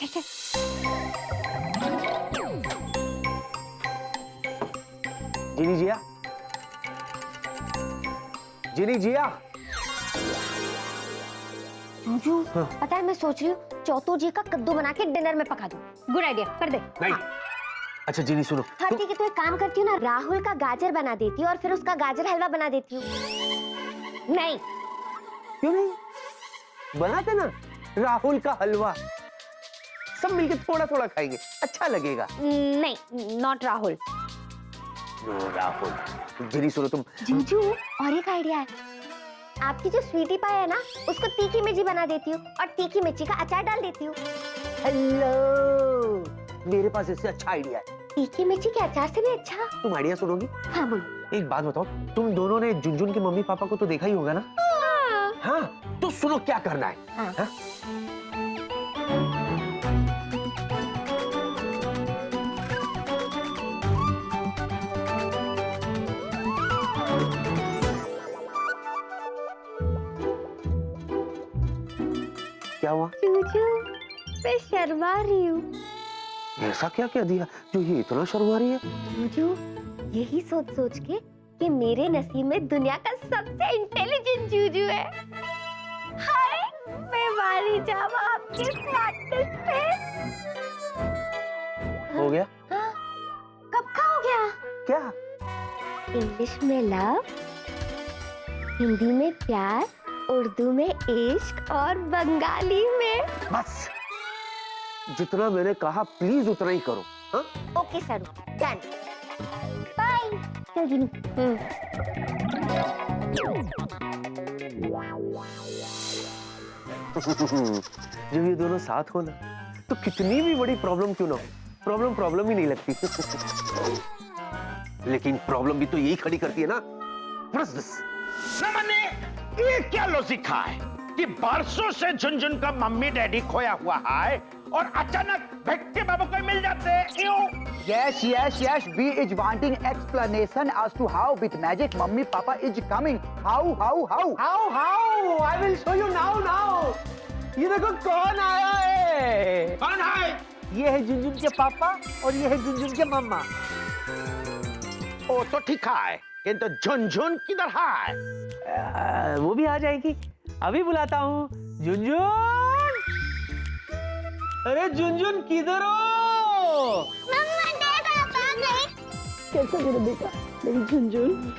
जीनी जिया, जीनी जिया। जूजू, पता है मैं सोच रही हूँ चौथो जी का कद्दू बना के डिनर में पका दूं। गुड आइडिया, कर दे। नहीं। अच्छा जीनी सुनो। हाँ ठीक है, तो एक काम करती हूँ ना, राहुल का गाजर बना देती हूँ और फिर उसका गाजर हलवा बना देती हूँ। नहीं। क्यों नहीं? बनाते ना राहुल का हलवा, सब मिलके थोड़ा थोड़ा खाएंगे, अच्छा लगेगा। नहीं, नॉट राहुल। राहुल। जीनी सुनो तुम। जीजू, और एक आइडिया है। आपकी जो स्वीटी पाई है ना, उसको तीखी मिर्ची बना देती हूँ और तीखी मिर्ची का अचार डाल देती हूँ। हेलो, मेरे पास इससे अच्छा आइडिया है। तीखी मिर्ची के अचार से भी अच्छा? तुम आइडिया सुनोगी? हाँ बोलो। एक बात बताओ, तुम दोनों ने झुनझुन के मम्मी पापा को तो देखा ही होगा ना? हाँ, तो सुनो क्या करना है। हाँ। हाँ? क्या हुआ? जूजू, मैं शर्मा रही हूँ। ऐसा क्या कह दिया जो ये इतना शर्मा रही है? जूजू, यही सोच सोच के कि मेरे नसीब में दुनिया का सबसे इंटेलिजेंट जूजू है। हाय, मैं वाली जावा आपके स्मार्टनेस पे। हो गया? हाँ, कब का हो गया? क्या? इंग्लिश में लव, हिंदी में प्यार, उर्दू में इश्क और बंगाली में। बस जितना मैंने कहा प्लीज उतना ही करो। हाँ? Okay sir, done. बाय। चल जीनू। जब ये दोनों साथ हो ना, तो कितनी भी बड़ी प्रॉब्लम क्यों ना हो, प्रॉब्लम ही नहीं लगती। लेकिन प्रॉब्लम भी तो यही खड़ी करती है ना। बस ना मैंने ये क्या लॉजिक है कि बरसों से झुनझुन का मम्मी डैडी खोया हुआ है और अचानक भटके बाबू को मिल जाते हैं, क्यों? Yes. We is wanting explanation as to how with magic mummy papa is coming. How? How I will show you now. ये देखो कौन आया है। कौन है? ये है झुनझुन के पापा और ये है झुनझुन के मम्मा। ओ तो ठीक है, किंतु झुनझुन किधर है? वो भी आ जाएगी, अभी बुलाता हूँ। झुनझुन, अरे झुनझुन किधर हो? मम्मा देखो भाग गई। कैसा मेरा बेटा, मेरी झुनझुन।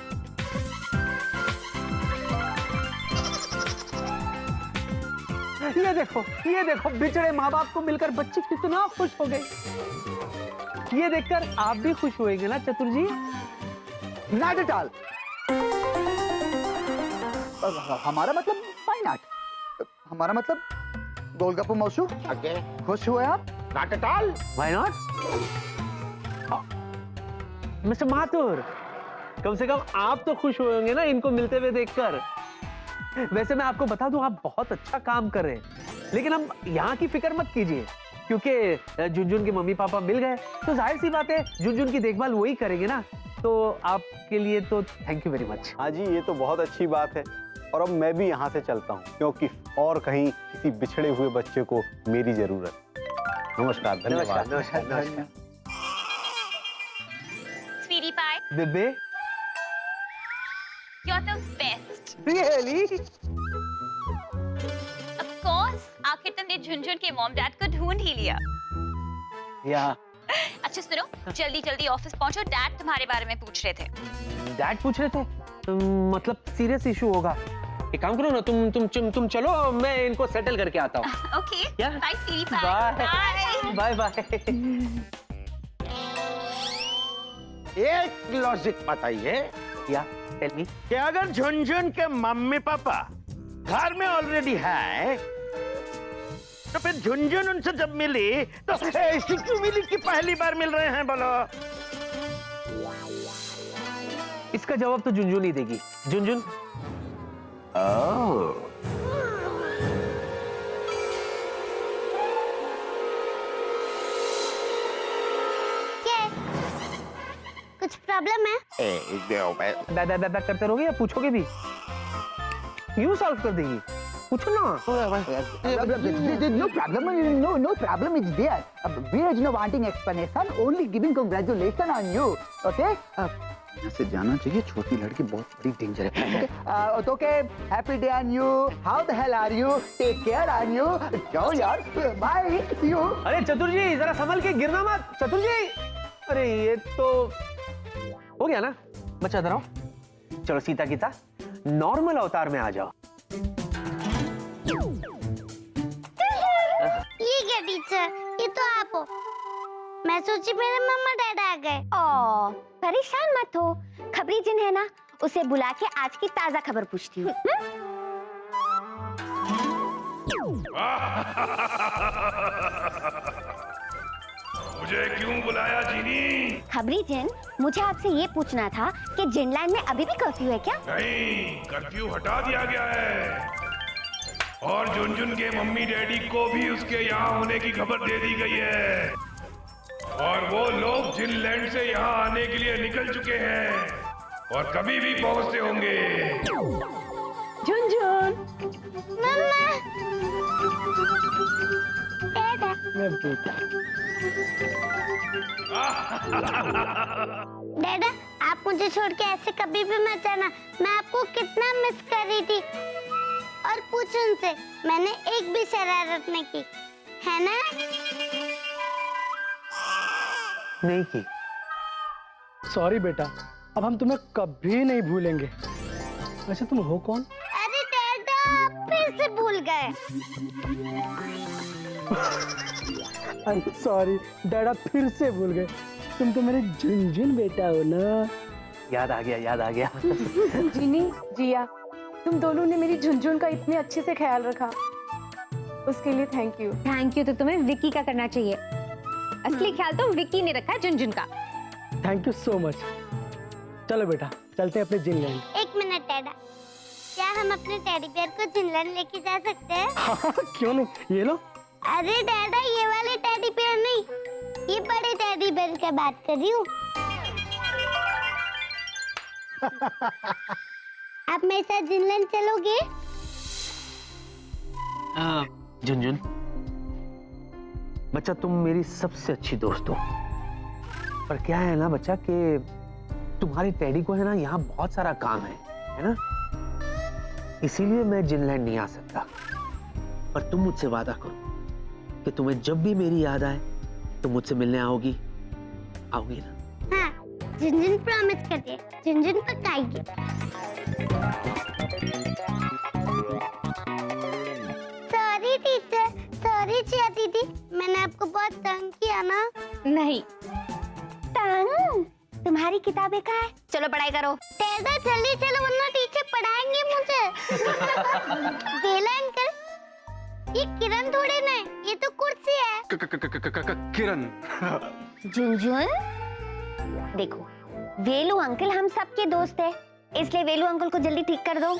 ये देखो बिछड़े माँ बाप को मिलकर बच्चे कितना खुश हो गए। ये देखकर आप भी खुश होएंगे ना चतुर जी? Not at all. हमारा मतलब why not? हमारा मतलब गोलगप्पे मौसू। ओके, खुश हुए आप? Not at all. Why not? Mister Mathur, कम से कम आप तो खुश होंगे ना इनको मिलते हुए देखकर। वैसे मैं आपको बता दूं, आप बहुत अच्छा काम कर रहे हैं, लेकिन हम यहाँ की फिक्र मत कीजिए, क्योंकि झुनझुन के मम्मी पापा मिल गए तो जाहिर सी बात है झुनझुन की देखभाल वही करेंगे ना। तो आपके लिए तो थैंक यू वेरी मच। हाँ जी, ये तो बहुत अच्छी बात है, और अब मैं भी यहाँ से चलता हूँ, क्योंकि और कहीं किसी बिछड़े हुए बच्चे को मेरी जरूरत। नमस्कार, धन्यवाद। नमस्कार। Sweetie pie, बेबे, you're the best. Really? Of course, आखिर तुमने झुनझुन के मॉम डैड को ढूंढ ही लिया। या अच्छा सुनो, जल्दी जल्दी ऑफिस पहुंचो, डैड तुम्हारे बारे में पूछ रहे थे। डैड पूछ रहे थे? मतलब सीरियस इशू होगा। एक काम करो ना, तुम चलो, मैं इनको सेटल करके आता हूँ। Okay, Yeah. Bye sweetie pie. Bye bye. एक लॉजिक बताइए या टेल मी। कि अगर झुनझुन के मम्मी पापा घर में ऑलरेडी है, तो फिर झुनझुन उनसे जब मिली तो ऐसी क्यों मिली कि पहली बार मिल रहे हैं? बोलो। इसका जवाब तो झुनझुन ही देगी। झुनझुन, कुछ प्रॉब्लम है? बै करते रहोगे या पूछोगे भी? यूं सॉल्व कर देगी? पूछो ना। No problem, no problem is there. We are not wanting explanation, only giving congratulations on you. Okay? यहाँ से जाना चाहिए, छोटी लड़की बहुत बड़ी डेंजर है। Okay, happy day on you. How the hell are you? Take care on you. जाओ यार, bye. See you. अरे चतुर जी जरा संभल के, गिरना मत चतुर जी। अरे ये तो हो गया ना, बच्चा इधर आओ। चलो सीता गीता नॉर्मल अवतार में आ जाओ। ये क्या टीचर, ये तो आप हो। मैं सोची मेरे मम्मा डैडा आ गए। ओ, परेशान मत हो, खबरी जिन है ना, उसे बुला के आज की ताजा खबर पूछती हूँ। मुझे क्यों बुलाया जीनी? खबरी जिन, मुझे आपसे ये पूछना था कि जिनलैंड में अभी भी कर्फ्यू है क्या? नहीं, कर्फ्यू हटा दिया गया है और झुनझुन के मम्मी डैडी को भी उसके यहाँ होने की खबर दे दी गई है और वो लोग जिनलैंड से यहाँ आने के लिए निकल चुके हैं और कभी भी पहुंचते होंगे। झुनझुन, मम्मा, डैडा। डैडा, आप मुझे छोड़ के ऐसे कभी भी मत जाना। मैं आपको कितना मिस कर रही थी। और पूछ उनसे, मैंने एक भी शरारत नहीं की, है ना? नहीं की। सॉरी बेटा, अब हम तुम्हें कभी नहीं भूलेंगे। वैसे तुम हो कौन? अरे डैडा, आप फिर से भूल गए। सॉरी डैडा, फिर से भूल गए। तुम तो मेरे झुनझुन बेटा हो ना। याद आ गया, याद आ गया। जिनी, जिया, तुम दोनों ने मेरी झुनझुन का इतने अच्छे से ख्याल रखा, उसके लिए थैंक यू। थैंक यू तो तुम्हें विकी का करना चाहिए। असली ख्याल तो विकी ने रखा है झुनझुन का। Thank you so much. चलो बेटा, चलते हैं अपने जिनलैंड। एक मिनट डैडा, क्या हम अपने टेडी बियर को जिनलैंड लेके जा सकते हैं? क्यों नहीं, ये लो। अरे डैडा, ये वाले टेडी बियर नहीं, ये बड़े टेडी बियर की बात कर रही हूँ। आप मेरे साथ जिनलैंड चलोगे? झुनझुन बच्चा, तुम मेरी सबसे अच्छी दोस्त हो, पर क्या है ना बच्चा कि तुम्हारे टैडी को है ना यहाँ बहुत सारा काम है ना, इसीलिए मैं जिनलैंड नहीं आ सकता। पर तुम मुझसे वादा करो कि तुम्हें जब भी मेरी याद आए तुम मुझसे मिलने आओगी ना? हाँ, झुनझुन प्रॉमिस करती है, झुनझुन पक्काएगी। सॉरी टीचर, सॉरी जिया दीदी, मैंने आपको बहुत तंग किया ना? नहीं, तंग? तुम्हारी किताबें कहाँ है? चलो पढ़ाई करो। डैडा जल्दी चलो, वरना टीचर पढ़ाएंगे मुझे। वेला अंकल, ये किरण थोड़ी ना है, ये तो कुर्सी है। किरण। झुनझुन, देखो, वेलू अंकल हम सबके दोस्त है, इसलिए वेलू अंकल को जल्दी ठीक कर दो।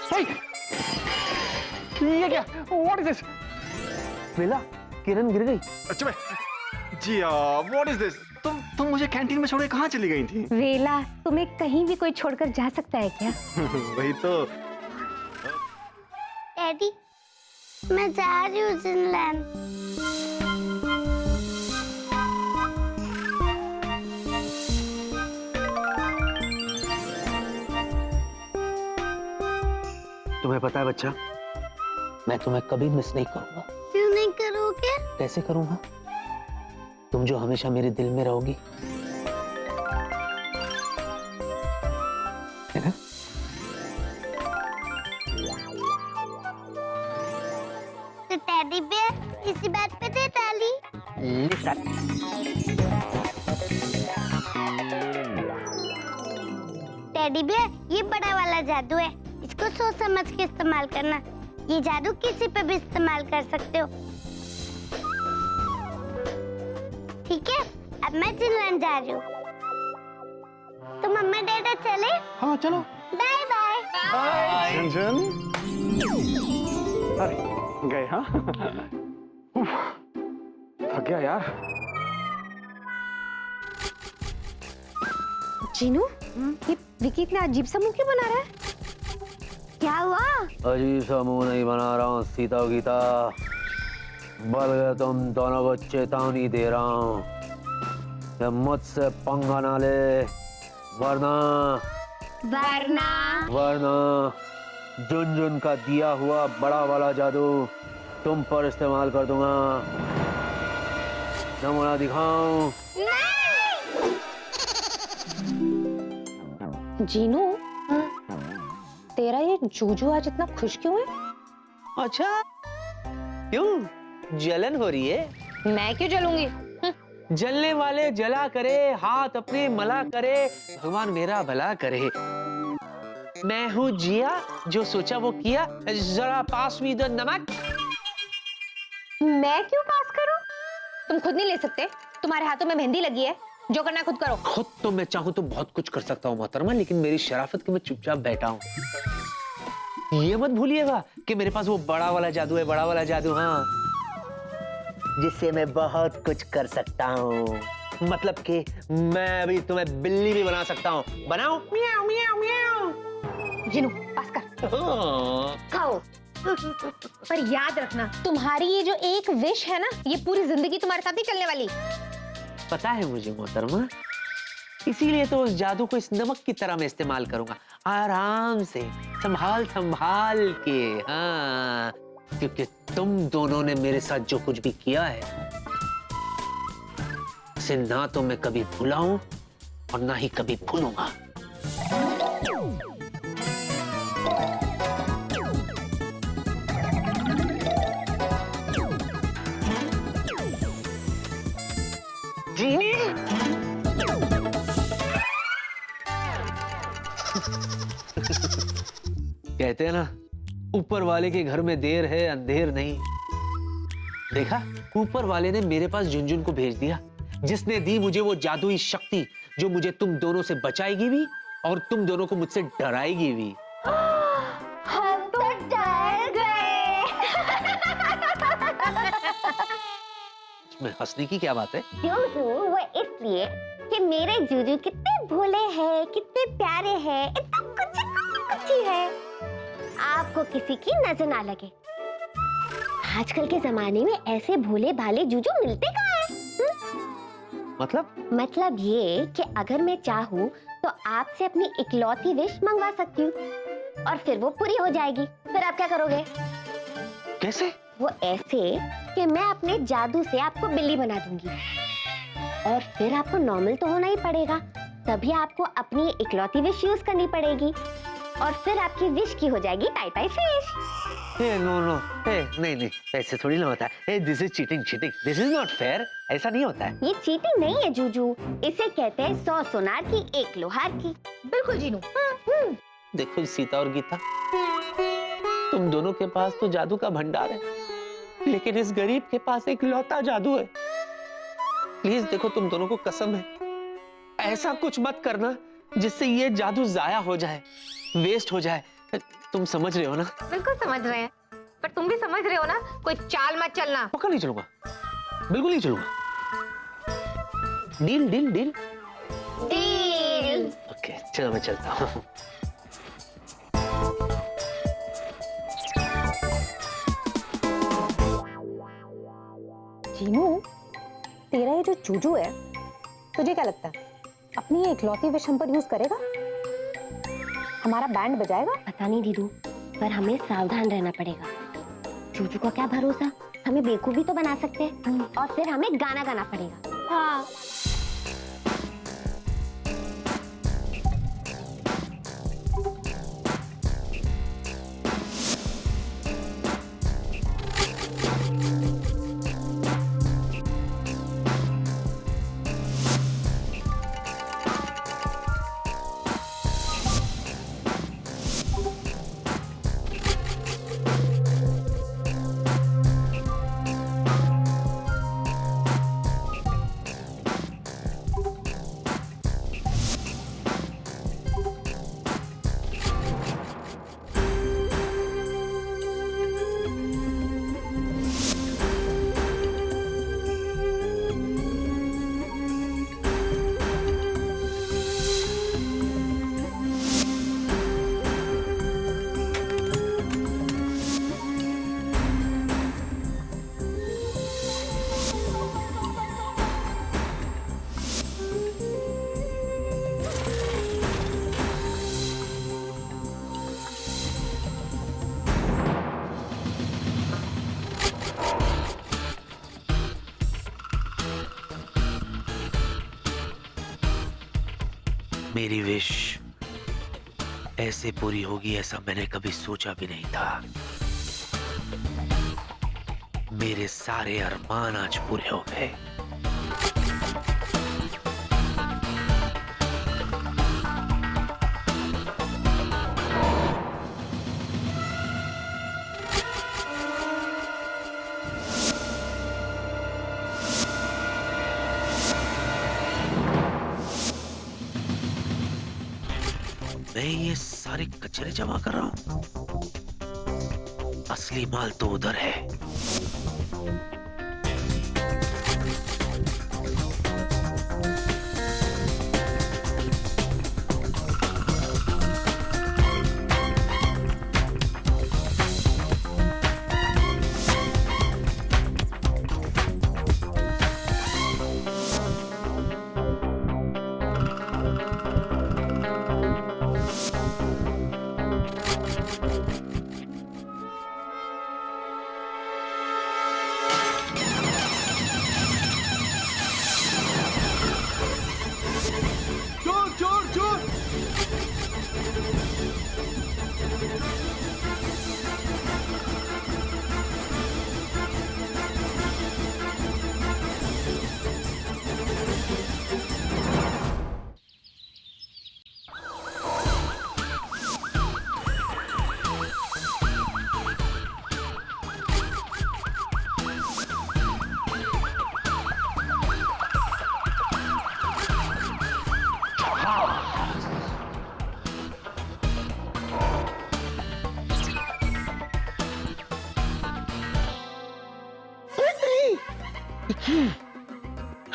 ठीक है? ये क्या? What is this? वेला, किरण गिर गई। अच्छा मैं जी, what is this? तुम मुझे कैंटीन में छोड़े कहाँ चली गई थी? वेला, तुम्हें कहीं भी कोई छोड़कर जा सकता है क्या? वही तो। डैडी, मैं जा रही हूँ जिनलैंड। तुम्हें पता है बच्चा, मैं तुम्हें कभी मिस नहीं करूंगा। क्यों नहीं करोगे? कैसे करूंगा? तुम जो हमेशा मेरे दिल में रहोगी, है ना? तो टेडी बियर इसी बात पे दे ताली। टेडी बियर, ये बड़ा वाला जादू है, इसको सोच समझ के इस्तेमाल करना। ये जादू किसी पे भी इस्तेमाल कर सकते हो, ठीक है? अब मैं जिनलैंड जा रही हूँ, तो मम्मा डैडा चले? हाँ चलो। Bye bye. झुनझुन। अरे गए हाँ? थक गया यार। जीनू, ये विकी इतना अजीब सा मुंह क्यों बना रहा है? क्या हुआ? अजीब सा मुंह नहीं बना रहा हूँ सीता गीता, बल्कि तुम दोनों को चेतावनी दे रहा हूँ कि मुझसे पंगा ना ले, वरना झुनझुन का दिया हुआ बड़ा वाला जादू तुम पर इस्तेमाल कर दूंगा। नमूना दिखाऊं? जीनू, तेरा ये जूजू आज इतना खुश क्यों है? अच्छा, क्यों जलन हो रही है? मैं क्यों जलूंगी? जलने वाले जला करे, हाथ अपने मला करे, भगवान मेरा भला करे। मैं हूँ जिया, जो सोचा वो किया। जरा पास मी द नमक। मैं क्यों पास करूं? तुम खुद नहीं ले सकते? तुम्हारे हाथों में मेहंदी लगी है, जो करना खुद करो। खुद तो मैं चाहूँ तो बहुत कुछ कर सकता हूँ मोहतरमा, लेकिन मेरी शराफत के मैं चुपचाप बैठा हूँ। ये मत भूलिएगा कि मेरे पास वो बड़ा वाला जादू है, बड़ा वाला जादू, हाँ, जिससे मैं बहुत कुछ कर सकता हूँ। मतलब कि मैं अभी तुम्हें बिल्ली भी बना सकता हूँ। बनाऊं? म्याऊ म्याऊ म्याऊ। जीनू, पास कर। खाओ। पर याद रखना, तुम्हारी ये जो एक विश है ना, ये पूरी जिंदगी तुम्हारे साथ ही चलने वाली। पता है मुझे मोहतरमा, इसीलिए तो उस जादू को इस नमक की तरह मैं इस्तेमाल करूंगा, आराम से, संभाल संभाल के, हाँ, क्योंकि तुम दोनों ने मेरे साथ जो कुछ भी किया है, उसे ना तो मैं कभी भूला हूं और ना ही कभी भूलूंगा। जीनी, कहते हैं ना, ऊपर वाले के घर में देर है अंधेर नहीं। देखा, ऊपर वाले ने मेरे पास झुनझुन को भेज दिया, जिसने दी मुझे वो जादुई शक्ति जो मुझे तुम दोनों से बचाएगी भी और तुम दोनों को मुझसे डराएगी भी। हम तो डर गए। इसमें हंसने की क्या बात है? जूजू वो इसलिए कि मेरे जूजू कितने भोले हैं, कितने प्यारे हैं, इतना कुछ है, आपको किसी की नजर ना लगे। आजकल के जमाने में ऐसे भोले भाले जूजू मिलते कहाँ हैं? मतलब ये कि अगर मैं चाहूँ तो आपसे अपनी इकलौती विश मंगवा सकती हूँ और फिर वो पूरी हो जाएगी। फिर आप क्या करोगे? कैसे? वो ऐसे कि मैं अपने जादू से आपको बिल्ली बना दूंगी और फिर आपको नॉर्मल तो होना ही पड़ेगा, तभी आपको अपनी इकलौती विश यूज करनी पड़ेगी और फिर आपकी विश की हो जाएगी टाई टाई फिश। नो, नहीं, ऐसे थोड़ी ना होता है। This is cheating, this is not fair. ऐसा नहीं होता है। ये चीटिंग नहीं है जूजू, इसे कहते हैं 100 सोनार की एक लोहार की। बिल्कुल जीनू। देखो सीता और गीता, तुम दोनों के पास तो जादू का भंडार है, लेकिन इस गरीब के पास एक लौता जादू है। प्लीज देखो, तुम दोनों को कसम है, ऐसा कुछ मत करना जिससे ये जादू जाया हो जाए, वेस्ट हो जाए। तुम समझ रहे हो ना? बिल्कुल समझ रहे हैं, पर तुम भी समझ रहे हो ना, कोई चाल मत चलना। पक्का नहीं चलूंगा, बिल्कुल नहीं चलूंगा। Deal deal deal deal. Okay, चलो मैं चलता हूँ। जीनू, तेरा ये जो जूजू है, तुझे क्या लगता है अपनी ये इकलौती विश हम पर यूज करेगा? हमारा बैंड बजाएगा? पता नहीं दीदू, पर हमें सावधान रहना पड़ेगा। जूजू का क्या भरोसा, हमें बेवकूफ भी तो बना सकते हैं और फिर हमें गाना गाना पड़ेगा। हाँ। मेरी विश ऐसे पूरी होगी ऐसा मैंने कभी सोचा भी नहीं था। मेरे सारे अरमान आज पूरे हो गए। मैं ये सारे कचरे जमा कर रहा हूं, असली माल तो उधर है।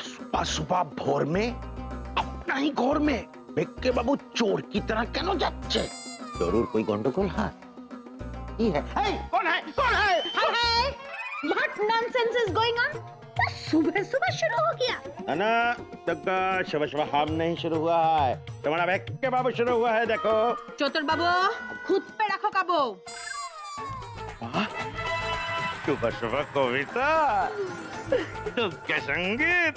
सुबह सुबह भोर में अपना ही घोर में बेके बाबू चोर की तरह क्यों जाच्छे? जरूर कोई गंडगोल है। ये है। हे, कौन है? कौन है? What nonsense is going on? तो सुबह सुबह शुरू हो गया। ना तक सुबह सुबह हम नहीं शुरू हुआ है, तुम्हारा बेके बाबू शुरू हुआ है। देखो चोतर बाबू खुद पे रखो काबू। सुबह सुबह कविता क्या संगीत।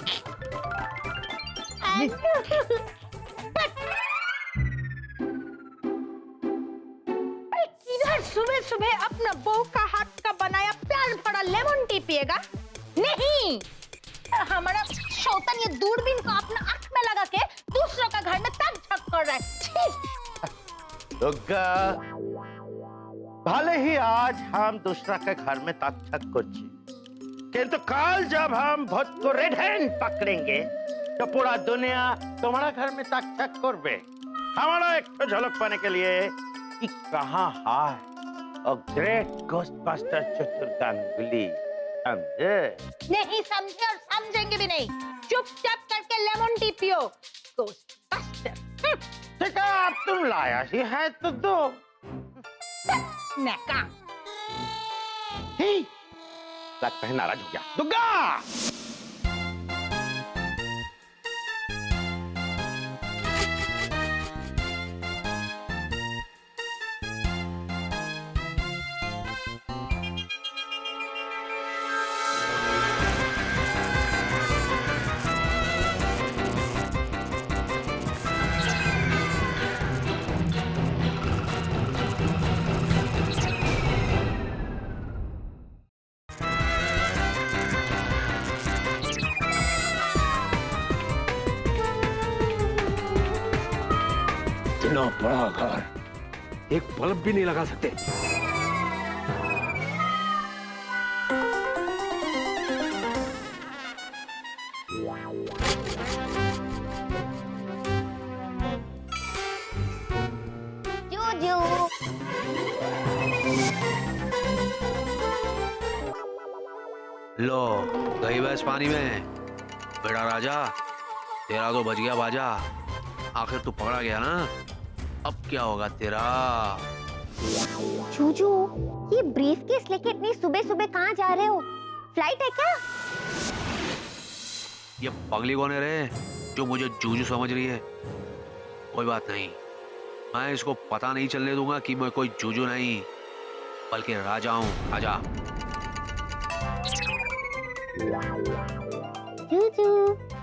इधर सुबह सुबह अपना बहू का हाथ का बनाया प्यार भरा लेमन टी पिएगा? नहीं, हमारा शौतन ये दूरबीन को अपना आंख में लगा के दूसरों का घर में तक झक कर रहा है। छी! दुर्गा, भले ही आज हम दूसरा के घर में तक झक करছি, किंतु कल जब हम भूत को रेड हैंड पकड़ेंगे तो पूरा दुनिया तुम्हारा घर में तक झक करबे। हमारा एक तो झलक पाने के लिए कि कहाँ है ग्रेट घोस्टबस्टर चतुर गांगुली, समझे? नहीं समझे और समझेंगे भी नहीं। चुपचाप करके लेमन टी पियो। घोस्टबस्टर। ठीक है, अब तुम लाया ही है तो दो। नका। लगता है नाराज हो गया। दुर्गा! इतना बड़ा घर, एक बल्ब भी नहीं लगा सकते। जूजू। लो गई भैंस पानी में। बेटा राजा, तेरा तो बच गया बाजा। आखिर तू पकड़ा गया ना, अब क्या होगा तेरा? जूजू, ये ब्रीफकेस लेके इतनी सुबह सुबह कहाँ जा रहे हो? फ्लाइट है क्या? ये पगली कौन है रे जो मुझे जूजू समझ रही है? कोई बात नहीं, मैं इसको पता नहीं चलने दूंगा कि मैं कोई जूजू नहीं बल्कि राजा हूँ। राजा। जूजू,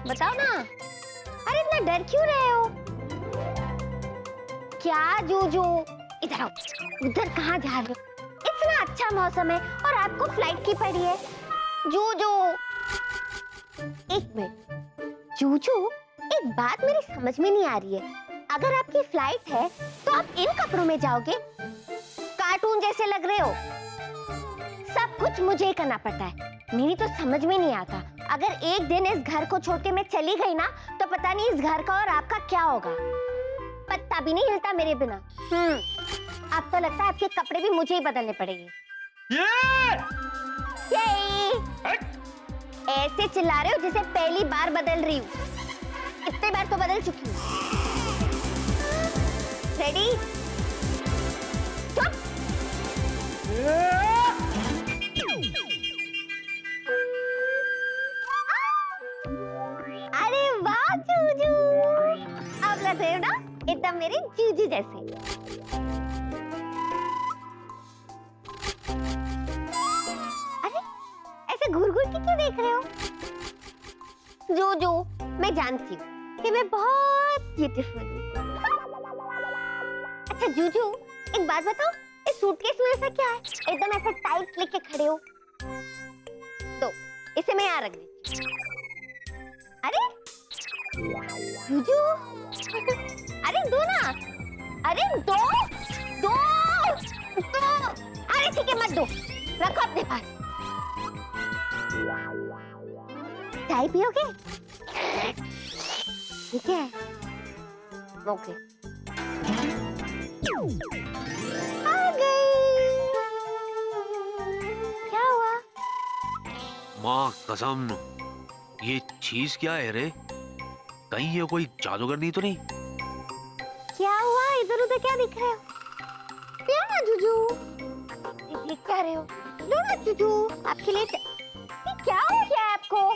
बताओ ना, अरे इतना डर क्यों रहे हो? क्या जूजू, इधर आओ। उधर कहाँ जा रहे हो? इतना अच्छा मौसम है और आपको फ्लाइट की पड़ी है। जूजू, एक मिनट। जूजू, एक बात मेरी समझ में नहीं आ रही है। अगर आपकी फ्लाइट है तो आप इन कपड़ों में जाओगे? कार्टून जैसे लग रहे हो। सब कुछ मुझे ही करना पड़ता है। मेरी तो समझ में नहीं आता। अगर एक दिन इस घर को छोड़ के मैं चली गई ना, तो पता नहीं इस घर का और आपका क्या होगा। पत्ता भी नहीं हिलता मेरे बिना। अब तो लगता है आपके कपड़े भी मुझे ही बदलने पड़ेंगे। ऐसे चिल्ला रहे हो जैसे पहली बार बदल रही हूँ। इतने बार तो बदल चुकी हूँ। रेडी? चुप। अरे वाह जूजू, अब लग रहे हो ना एकदम मेरे जूजू जैसे। अरे ऐसे घूर-घूर के क्यों देख रहे हो? जूजू, मैं जानती हूँ कि मैं बहुत ब्यूटीफुल हूँ। अच्छा जूजू, एक बात बताओ, इस सूटकेस में ऐसा क्या है? एकदम ऐसा टाइट लेके खड़े हो। तो इसे मैं यहाँ रख दी। अरे जूजू, अरे दो ना। अरे दो दो दो। अरे ठीक है, मत दो, रखो अपने पास। चाय पियोगे? ठीक है, ओके। आ गई। क्या हुआ? माँ कसम, ये चीज क्या है रे? कहीं ये कोई जादूगरनी तो नहीं? क्या हुआ? इधर उधर क्या दिख रहे हो? पियो ना जूजू। देख क्या रहे हो? लो ना जूजू, आपके लिए ये क्या हो गया है आपको?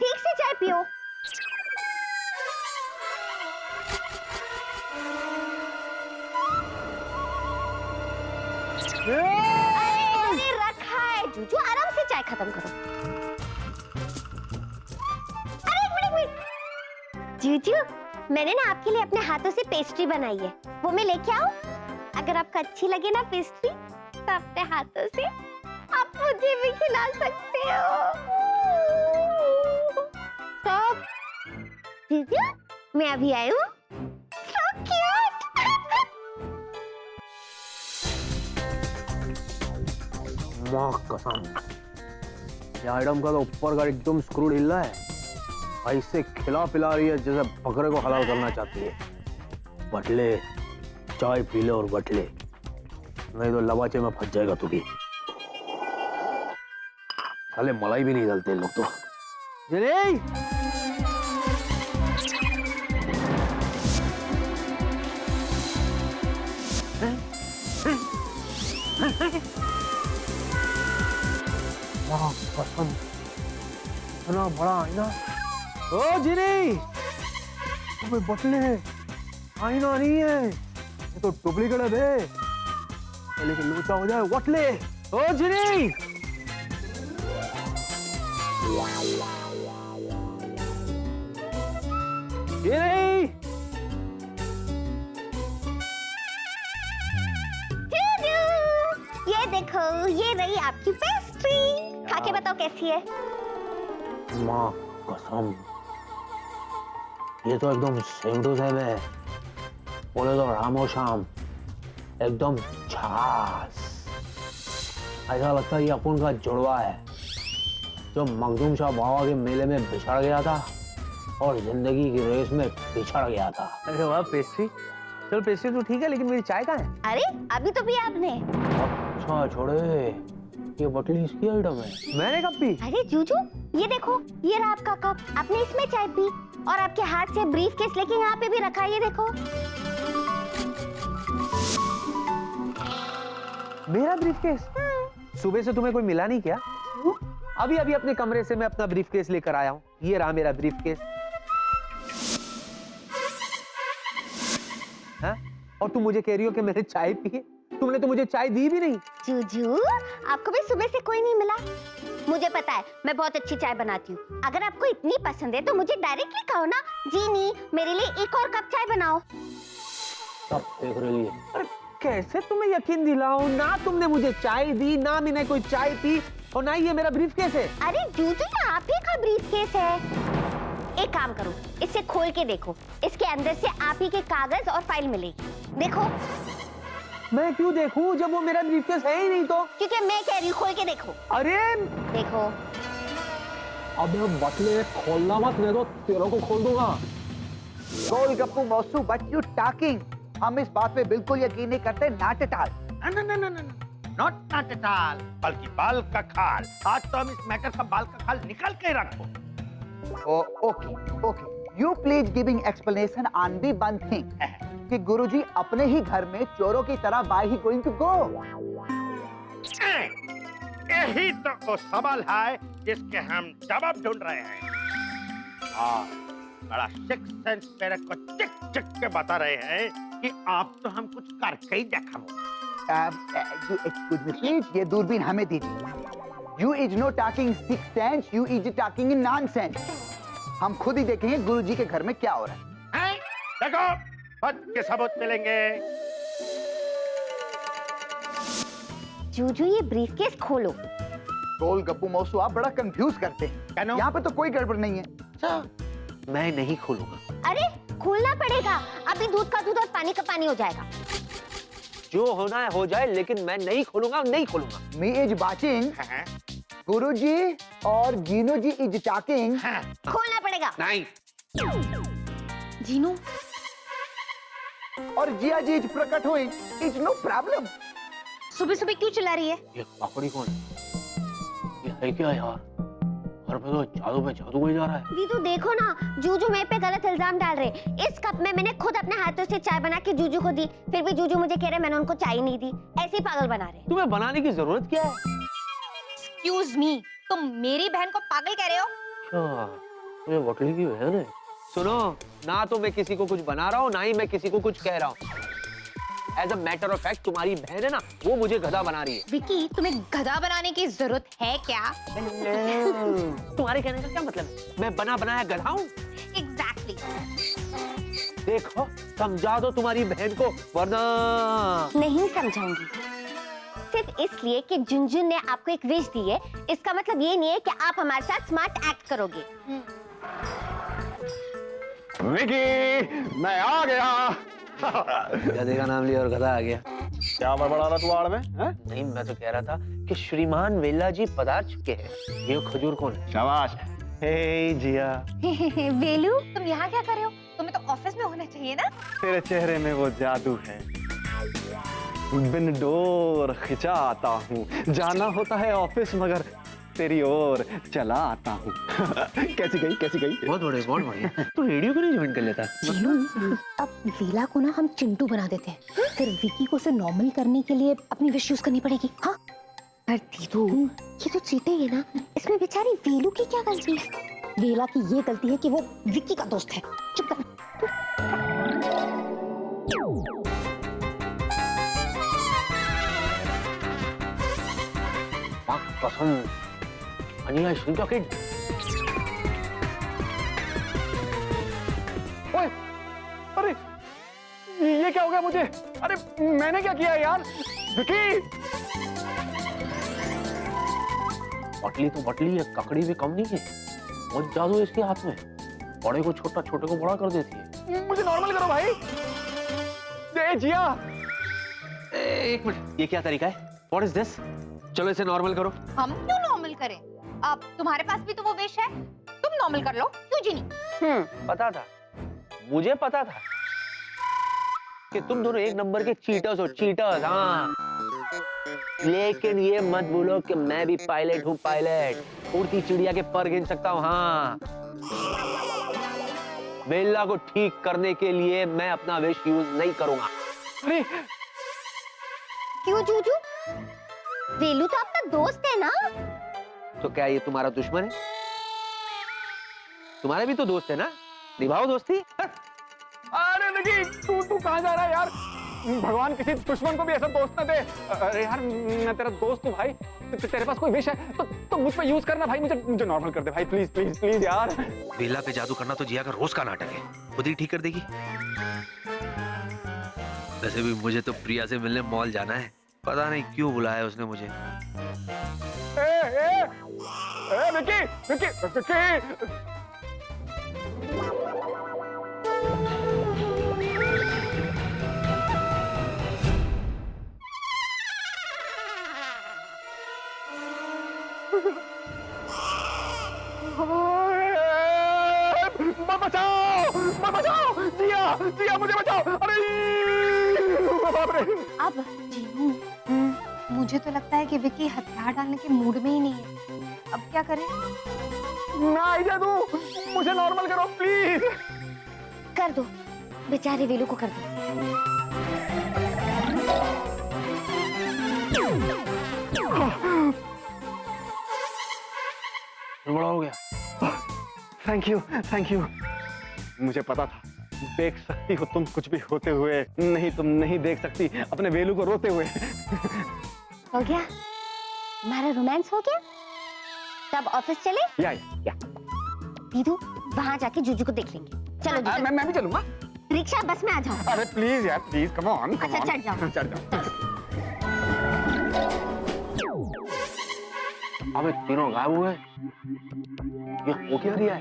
ठीक से चाय पियो। अरे रखा है जूजू, आराम से चाय खत्म करो। अरे एक मिनट। जूजू, मैंने ना आपके लिए अपने हाथों से पेस्ट्री बनाई है, वो मैं लेके आऊं? अगर आपको अच्छी लगे ना पेस्ट्री, तो अपने हाथों से आप मुझे भी खिला सकते हो। स्टॉप। जीजू, मैं अभी आई हूँ। So cute। माँ कसम, ये आइटम का तो ऊपर का एकदम स्क्रू ढीला है। ऐसे खिला पिला रही है जैसे बकरे को हलाल करना चाहती है। बटले, चाय पी ले और बटले, नहीं तो लवाचे में फंस जाएगा तू भी। साले मलाई भी नहीं डालते लोग तो। कसम, इतना बड़ा आईना। ओ जिनी, तुम्हें बटले है, आईना नहीं है, ये तो डुप्लीकेट है बे। लेकिन लोचा हो जाए वटले। ओ जिनी, जिनी, ये देखो, ये रही आपकी पेस्ट्री। खा के बताओ कैसी है? माँ कसम, ये तो एकदम सेम टू सेम है। बोले तो रामो शाम, एकदम छास। ऐसा लगता है ये अपन का जुड़वा है, जो मखदूम शाह बाबा के मेले में बिछड़ गया था और जिंदगी की रेस में पिछड़ गया था। अरे वाह पेस्ट्री, चलो पेस्ट्री तो ठीक है, लेकिन मेरी चाय कहाँ है? अरे अभी तो पिया आपने। अच्छा छोड़े, ये बटली इसकी आइटम है, मैंने कब पी? अरे जूजू, ये देखो, ये रहा आपका कप, आपने इसमें चाय पी और आपके हाथ से ब्रीफ केस लेके यहाँ पे भी रखा है, ये देखो। मेरा ब्रीफकेस? सुबह से तुम्हें कोई मिला नहीं क्या? अभी अभी अपने कमरे से मैं अपना ब्रीफकेस लेकर आया हूँ, ये रहा मेरा ब्रीफकेस। हाँ? और तुम मुझे कह रही हो कि मैंने चाय पी? तुमने तो मुझे चाय दी भी नहीं। जूजू, आपको भी सुबह से कोई नहीं मिला? मुझे पता है, मैं बहुत अच्छी चाय बनाती हूँ। अगर आपको इतनी पसंद है तो मुझे डायरेक्टली कहो ना, जीनी मेरे लिए एक और कप चाय बनाओ। सब देख रही है। अरे कैसे तुम्हें यकीन दिलाऊं? ना तुमने मुझे चाय दी, ना मैंने कोई चाय पी, और ना ही ये मेरा ब्रीफकेस है। अरे जूजू ये आप ही का ब्रीफकेस है। एक काम करो, इसे खोल के देखो, इसके अंदर से आप ही के कागज और फाइल मिलेगी। देखो। मैं क्यों देखूं जब वो मेरा ब्रीफकेस है ही नहीं तो? क्योंकि मैं कह रही हूँ, खोल के देखो। अरे देखो। अबे बटले खोलना मत, नहीं तो तेरों को खोल दूंगा। गोलगप्पू मौसू, बट यू टॉकिंग। हम इस बात पे बिल्कुल यकीन नहीं करते, not at all. Not at all, बल्कि बाल का खाल। आज तो हम इस मैटर का बाल का खाल निकाल के रखो। Okay, you please giving explanation on the one thing कि गुरुजी अपने ही घर में चोरों की तरह by he going to go. यही तो वो सवाल है जिसके हम जवाब ढूंढ रहे हैं। बड़ा सिक्स सेंस मेरे को चिक चिक के बता रहे हैं कि आप तो हम कुछ करके ही देखा। एक्सक्यूज मी प्लीज, ये दूरबीन हमें दीजिए। You is know talking six sense, you is talking in nonsense. हम खुद ही देखेंगे गुरुजी के घर में क्या हो रहा है। देखो, खुद के सबूत मिलेंगे। जूजू ये ब्रीफकेस खोलो। गोलगप्पू मौसू, आप बड़ा कंफ्यूज करते हैं। यहाँ पे तो कोई गड़बड़ नहीं है। मैं नहीं खोलूंगा। अरे खोलना पड़ेगा, अभी दूध का दूध और पानी का पानी हो जाएगा। जो होना है हो जाए, लेकिन मैं नहीं खोलूंगा, नहीं खोलूंगा। मी इज वाचिंग, गुरुजी और जीनू जी इज टॉकिंग। खोलना पड़ेगा। नहीं। जीनू और जिया जी इज प्रकट हुई, इज नो प्रॉब्लम। सुबह सुबह क्यों चिल्ला रही है? ये पापड़ी कौन है? ये है क्या यार? और मैं तो जादू में जादू हो जा रहा है। दीदू देखो ना, जूजू मेरे पे गलत इल्जाम डाल रहे। इस कप में मैंने खुद अपने हाथों से चाय बना के जूजू को दी, फिर भी जूजू मुझे कह रहे मैंने उनको चाय नहीं दी। ऐसे ही पागल बना रहे। तुम्हें बनाने की जरूरत क्या है? एक्सक्यूज मी, तुम मेरी बहन को पागल कह रहे हो? अच्छा, ये वकली की बहन है। सुनो, ना तो मैं किसी को कुछ बना रहा हूँ, ना ही मैं किसी को कुछ कह रहा हूँ। As a matter of fact, तुम्हारी बहन है ना, वो मुझे गधा बना रही है। विकी, तुम्हें गधा बनाने की जरूरत है क्या? तुम्हारे कहने का क्या मतलब है? मैं बना बनाया गधा हूँ? एग्जैक्टली। देखो, समझा दो तुम्हारी बहन को, वरना नहीं समझाऊंगी। सिर्फ इसलिए कि झुनझुन ने आपको एक विश दी है, इसका मतलब ये नहीं है कि आप हमारे साथ स्मार्ट एक्ट करोगे। विकी, मैं आ गया। गधे का नाम लिया और गधा आ गया। क्या बड़बड़ा रहा तू आड़ में? नहीं, मैं तो कह रहा था कि श्रीमान वेला जी पधार चुके हैं। ये खजूर कौन है? शाबाश। हे जिया, वेलू, तुम यहाँ क्या कर रहे हो? तुम्हें तो ऑफिस में होना चाहिए ना। तेरे चेहरे में वो जादू है। बिन डोर खिंचा आता हूँ, जाना होता है ऑफिस मगर तेरी ओर चला आता हूँ। कैसी गई? बहुत बढ़िया। तू रेडियो क्यों नहीं ज्वाइन कर लेता? अब वीला को ना हम चिंटू बना देते हैं, फिर विकी को उसे नॉर्मल करने के लिए अपनी विश यूज करनी पड़ेगी। हाँ, पर दीदू ये तो चीटिंग है ना, इसमें बेचारी वेलू की क्या गलती है? वीला की ये गलती है कि वो विकी का दोस्त है। चुप कर। कसम, अनिया शुद्ध किड। ओए, अरे ये क्या हो गया मुझे? अरे मैंने क्या किया यार? विकी! बटली तो बटली है, ककड़ी भी कम नहीं है। बहुत जादू है इसके हाथ में, बड़े को छोटा, छोटे को बड़ा कर देती है। मुझे नॉर्मल करो भाई। दे जिया। एक मिनट, ये क्या तरीका है? What is this? चलो इसे नॉर्मल करो। हम क्यों नॉर्मल करें? अब तुम्हारे पास भी तो वो विश है, तुम नॉर्मल कर लो। क्यों जीनी? पता था, मुझे पता था कि तुम दोनों एक नंबर के चीटर्स हो, चीटर्स। हाँ, लेकिन ये मत भूलो कि मैं भी पायलट हूँ, पायलट। उड़ती चिड़िया के पर गिन सकता हूँ। हाँ, बेला को ठीक करने के लिए मैं अपना विश यूज नहीं करूंगा। अरे क्यों जूजू? वेलू तो आपका दोस्त है ना? तो क्या ये तुम्हारा दुश्मन है? तुम्हारे भी तो दोस्त है ना, निभाओ दोस्ती। अरे विकी, तू कहाँ जा रहा है यार? भगवान किसी दुश्मन को भी ऐसा दोस्त न दे। अरे यार, मैं तेरा दोस्त हूँ भाई। तेरे पास कोई विश है तो मुझ पे यूज करना भाई। मुझे नॉर्मल कर दे भाई, प्लीज प्लीज प्लीज यार। बेला पे जादू करना तो जिया का रोज का नाटक है, खुद ही ठीक कर देगी। वैसे भी मुझे तो प्रिया से मिलने मॉल जाना है, पता नहीं क्यों बुलाया उसने मुझे। विकी विकी विकी बचाओ जिया जिया मुझे बचाओ। अरे बाप रे। अब जीनू, मुझे तो लगता है कि विकी हथियार डालने के मूड में ही नहीं है। अब क्या करें? ना आइडिया दो, मुझे नॉर्मल करो प्लीज। कर दो, बेचारे वेलू को कर दो। बड़ा हो गया। Thank you. मुझे पता था, देख सकती हो तुम कुछ भी होते हुए, नहीं तुम नहीं देख सकती अपने वेलू को रोते हुए। हो गया? हमारा रोमांस हो गया? तब ऑफिस चले? या दीदू, वहाँ जाके जीजू को देख लेंगे। चलो जीजू। मैं भी चलूंगा। रिक्शा बस में आ जाओ। अरे प्लीज यार प्लीज, कम ऑन। अच्छा चढ़ जाओ। चढ़ जाओ। अबे तीनों गायब हुए, ये हो क्या रहा है?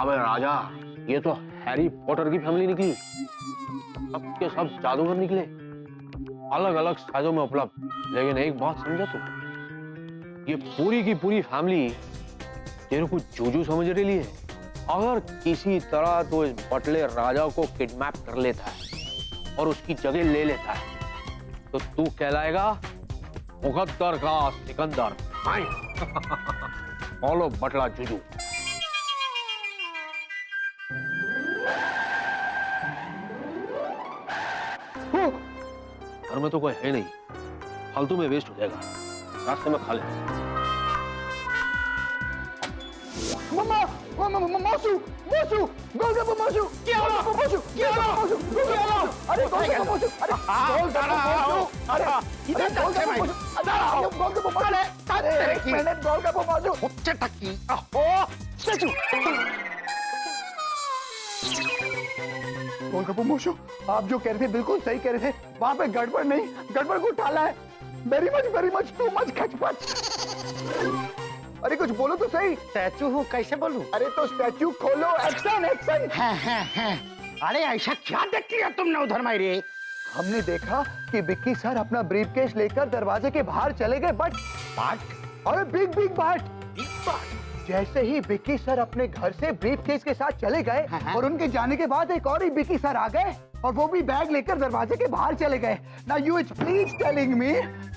अबे राजा, ये तो हैरी पॉटर की फैमिली निकली। सब के सब जादूगर निकले, अलग अलग साइजों में उपलब्ध। लेकिन एक बात समझा तू, ये पूरी की पूरी फैमिली तेरे को जूजू समझ रही है। अगर किसी तरह तो इस बटले राजा को किडनैप कर लेता है और उसकी जगह ले लेता है, तो तू कहलाएगा मुकद्दर का सिकंदर। फॉलो बटला जूजू। घर में तो कोई है नहीं, फालतू में वेस्ट हो जाएगा, रास्ते में खा ले। मौसू गोलगप्पे मौसू क्या हुआ? मौसू क्या हुआ? अरे गोलगप्पे मौसू, अरे मैंने गोलगप्पे मौसू गोलगप्पे मौसू, आप जो कह रहे थे बिल्कुल सही कह रहे थे। वहाँ पे गड़बड़ नहीं, गड़बड़ को उठाला है। वेरी मच टू मच खचपच। अरे कुछ बोलो तो सही। स्टैचू हूँ, कैसे बोलूं? अरे तो स्टैचू खोलो। एक्शन। अरे ऐसा क्या देख लिया तुमने उधर मायरे? हमने देखा कि विक्की सर अपना ब्रीफकेस लेकर दरवाजे के बाहर चले गए, बट अरे बिग बाट। जैसे ही विक्की सर अपने घर से ब्रीफकेस के साथ चले गए और उनके जाने के बाद एक और ही विक्की सर आ गए और वो भी बैग लेकर दरवाजे के बाहर चले गए। Now you is please telling me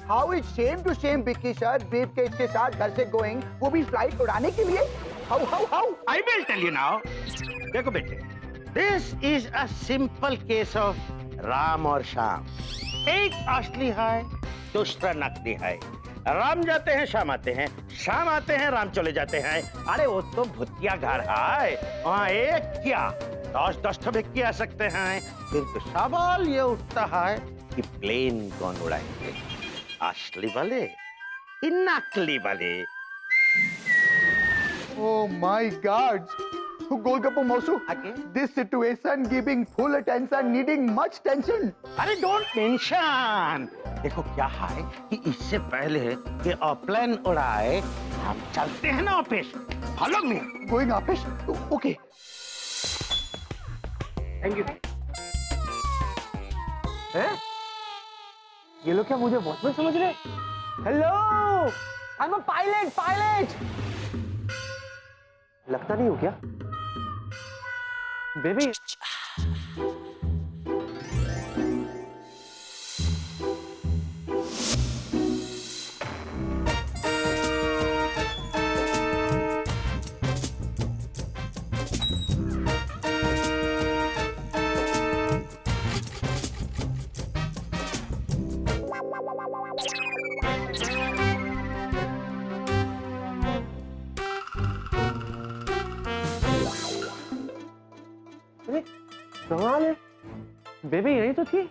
how is shame to shame Vicky sir briefcase के साथ घर से गोइंग, वो भी फ्लाइट उड़ाने के लिए? How I will tell you now. देखो बेटे, this is a simple case of Ram और श्याम। एक असली है, दूसरा नकली है। राम जाते हैं, श्याम आते हैं, श्याम आते हैं, राम चले जाते हैं। अरे वो तो भूतिया घर है, वहाँ एक क्या 10 तो व्यक्ति आ सकते हैं। फिर तो सवाल ये उठता है कि प्लेन कौन उड़ाएंगे, असली वाले कि नकली वाले? Oh my God! Golgappa Mosu, this situation giving full attention, needing much tension. अरे डोंट मेंशन। देखो क्या है कि इससे पहले कि प्लेन उड़ाए, हम चलते हैं ना office. Follow me. Going office? Okay. Thank you. ये लोग क्या मुझे वॉचमैन समझ रहे? Hello, I am a pilot. लगता नहीं हो क्या बेबी? कमाल है, बेबी यही तो थी।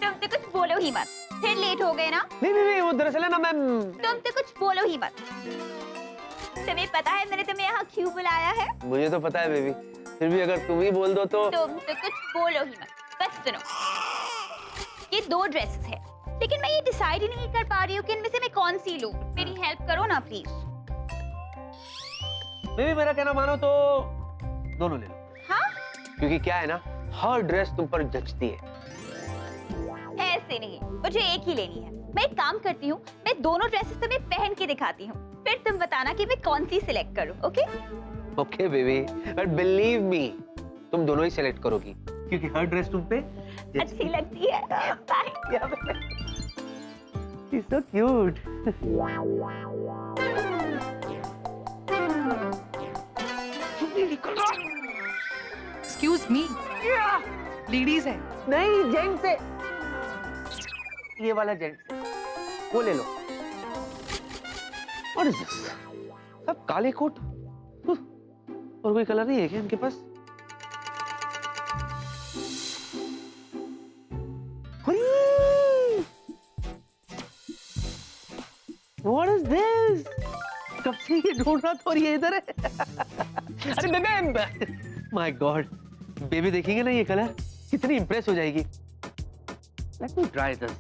तुम तो कुछ बोलो ही मत, फिर लेट हो गए ना। नहीं, वो दरअसल है ना मैम। तुम तो कुछ बोलो ही मत। तुम्हें पता है मैंने तुम्हें यहाँ क्यों बुलाया है? मुझे तो पता है बेबी, फिर भी अगर तुम ही बोल दो तो तुम तो कुछ बोलो ही मत। बस सुनो, ये 2 ड्रेसेस है, लेकिन मैं ये डिसाइड ही नहीं कर पा रही हूँ कि इनमें से मैं कौन सी लूँ। मेरी हेल्प करो ना प्लीज। बेबी मेरा कहना मानो तो दोनों ले लो। हाँ? क्योंकि क्या है ना, हर ड्रेस तुम पर जचती है। ऐसे नहीं, मुझे एक ही लेनी है। मैं एक काम करती हूँ, मैं दोनों ड्रेसेस तुम्हें पहन के दिखाती हूँ, फिर तुम बताना कि मैं कौन सी सिलेक्ट करूँ। Okay? Okay baby, but believe me, तुम दोनों ही सिलेक्ट करोगी क्योंकि हर ड्रेस तुम पे अच्छी लगती है। Bye. She's so cute. Excuse me, ladies है। नहीं, जेंट्स है। ये वाला जेंट्स, वो ले लो। What is this? सब काले कोट। और कोई कलर नहीं है क्या इनके पास? What is this? कब से ये ढूंढ रहा था और ये इधर है। अरे बेबी, माय गॉड, बेबी देखेंगे ना ये कलर, कितनी इंप्रेस हो जाएगी। Let me try this.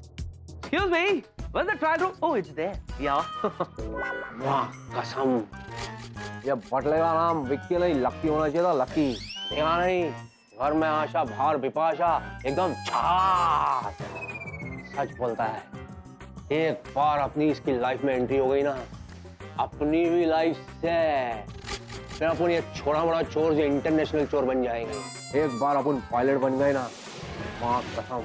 Excuse me, where's the trial room? Oh, it's there. Yeah. वाह, कसम। ये बटले का नाम विक्की नहीं, लक्की होना चाहिए था। लक्की देखा नहीं, घर में आशा बाहर बिपाशा, एकदम छाछ। सच बोलता है, एक बार अपनी इसकी लाइफ में एंट्री हो गई ना, अपनी भी लाइफ से फिर अपन ये छोटा मोटा चोर से इंटरनेशनल चोर बन जाएंगे। एक बार अपन पायलट बन गए ना, माँ कसम,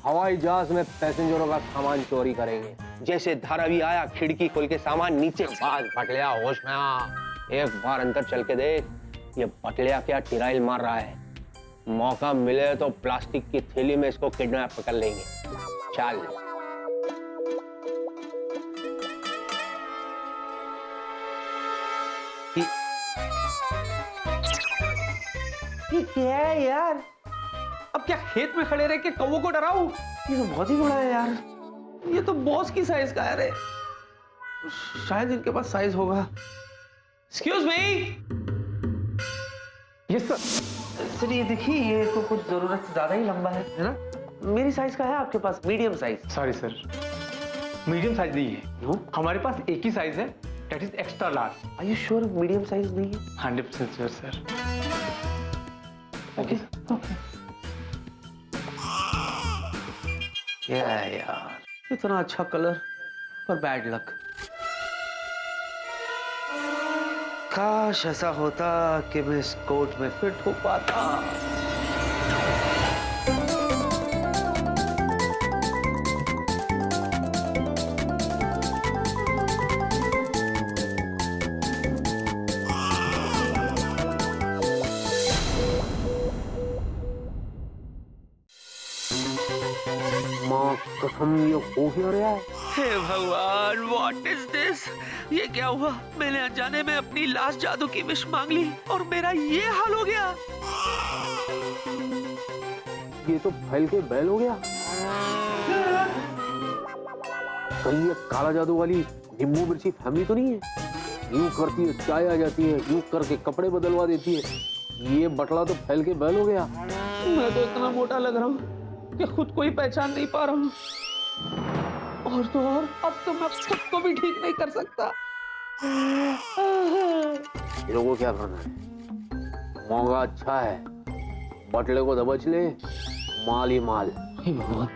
हवाई जहाज में पैसेंजरों का सामान चोरी करेंगे। जैसे धारावी आया, खिड़की खोल के सामान नीचे, बाज बटलिया होश में आ। एक बार अंदर चल के देख, ये बटलिया क्या टिराइल मार रहा है। मौका मिले तो प्लास्टिक की थैली में इसको किडनैप कर लेंगे। चल। ये क्या है यार? अब क्या खेत में खड़े रह के कौवों को डराऊं? ये तो बहुत ही बड़ा है यार। ये तो बॉस की साइज का है रे। शायद इनके पास साइज होगा। Excuse me? Yes sir. Sir ये देखिए, ये तो कुछ जरूरत से ज्यादा ही लंबा है ना? मेरी साइज का है आपके पास, medium size. Sorry sir, medium size नहीं है। नो? हमारे पास एक ही साइज है, that is extra large. Are you sure medium size नहीं है? 100% श्योर सर। ओके। यार, इतना अच्छा कलर पर बैड लक। काश ऐसा होता कि मैं इस कोट में फिट हो पाता। माँ कसम, ये हो क्या रहा है? हे भगवान, व्हाट इज दिस? ये क्या हुआ? मैंने अनजाने में अपनी लास्ट जादू की विश मांग ली और मेरा ये हाल हो गया। ये तो फैल के बैल हो गया। कहीं ये काला जादू वाली नींबू मिर्ची फैमिली तो नहीं है? यूं करती है चाय आ जाती है, यूं करके कपड़े बदलवा देती है। ये बटला तो फैल के बैल हो गया। मैं तो इतना मोटा लग रहा हूँ कि खुद को ही पहचान नहीं पा रहा हूँ। और तो और, अब तो मैं खुद को भी ठीक नहीं कर सकता। ये लोगों को क्या करना है? मौका अच्छा है, बटले को दबोच ले, माल ही माल। हे भगवान,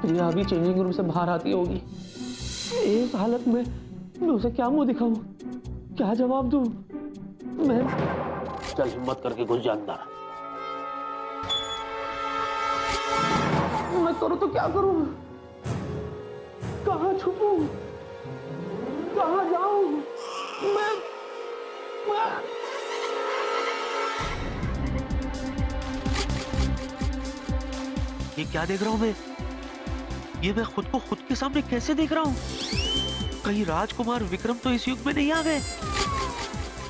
प्रिया अभी चेंजिंग रूम से बाहर आती होगी। इस हालत में मैं उसे क्या मुंह दिखाऊं? क्या जवाब दूं? चल हिम्मत करके घुस जा अंदर। मैं करूं तो क्या करूं? कहाँ छुपूं? कहाँ जाऊं? मैं ये क्या देख रहा हूं मैं? ये मैं खुद को खुद के सामने कैसे देख रहा हूं? कहीं राजकुमार विक्रम तो इस युग में नहीं आ गए?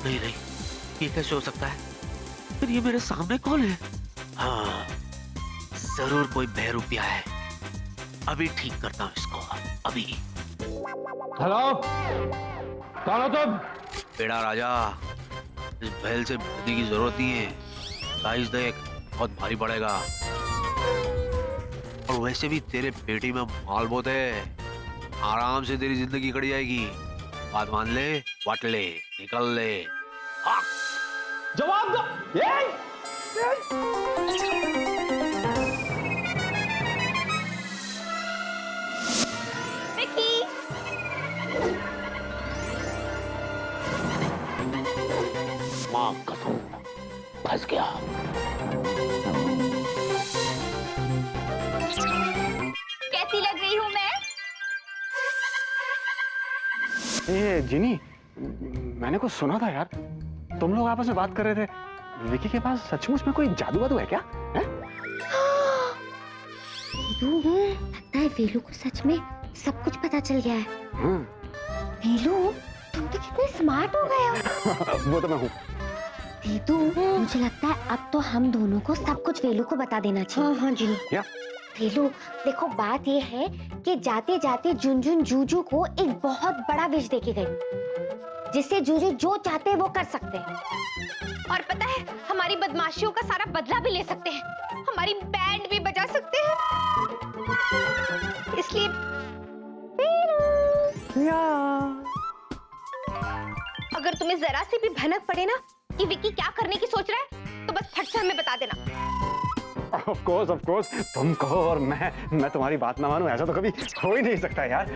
नहीं नहीं, ये कैसे हो सकता है? फिर ये मेरे सामने कौन है? हाँ, जरूर कोई बहरूपिया है। अभी ठीक करता हूँ इसको, अभी। हेलो, कौन हो तुम? बेड़ा राजा, इस बैल से बुद्धि की जरूरत नहीं है। साइज देख, बहुत भारी पड़ेगा। और वैसे भी तेरे पेटी में माल बहुत है, आराम से तेरी जिंदगी कट जाएगी। बात मान ले, वाट ले, निकल ले। हाँ। जवाब दो। विकी, माँ कसम, फंस गया। कैसी लग रही हूँ मैं? ये जिनी, मैंने कुछ सुना था यार, तुम लोग आपस में बात कर रहे थे, विकी के पास सचमुच में कोई जादू वादू है क्या? लगता है वेलू को सच में सब कुछ पता चल गया है। वेलू, तुम तो कितने स्मार्ट हो गए हो। वो तो मैं हूँ। दीदू, मुझे लगता है अब तो हम दोनों को सब कुछ वेलू को बता देना चाहिए। हाँ जी। वेलू, देखो बात ये है कि जाते जाते जुनजुन जूजू को एक बहुत बड़ा विश देके गई, जिससे जूजू जो चाहते हैं वो कर सकते हैं। और पता है, हमारी बदमाशियों का सारा बदला भी ले सकते हैं, हमारी बैंड भी बजा सकते हैं। इसलिए अगर तुम्हें जरा सी भी भनक पड़े ना कि विकी क्या करने की सोच रहा है, तो बस फट से हमें बता देना। ऑफ कोर्स, तुम कहो और मैं तुम्हारी बात ना मानूं, ऐसा तो कभी हो ही नहीं सकता यार।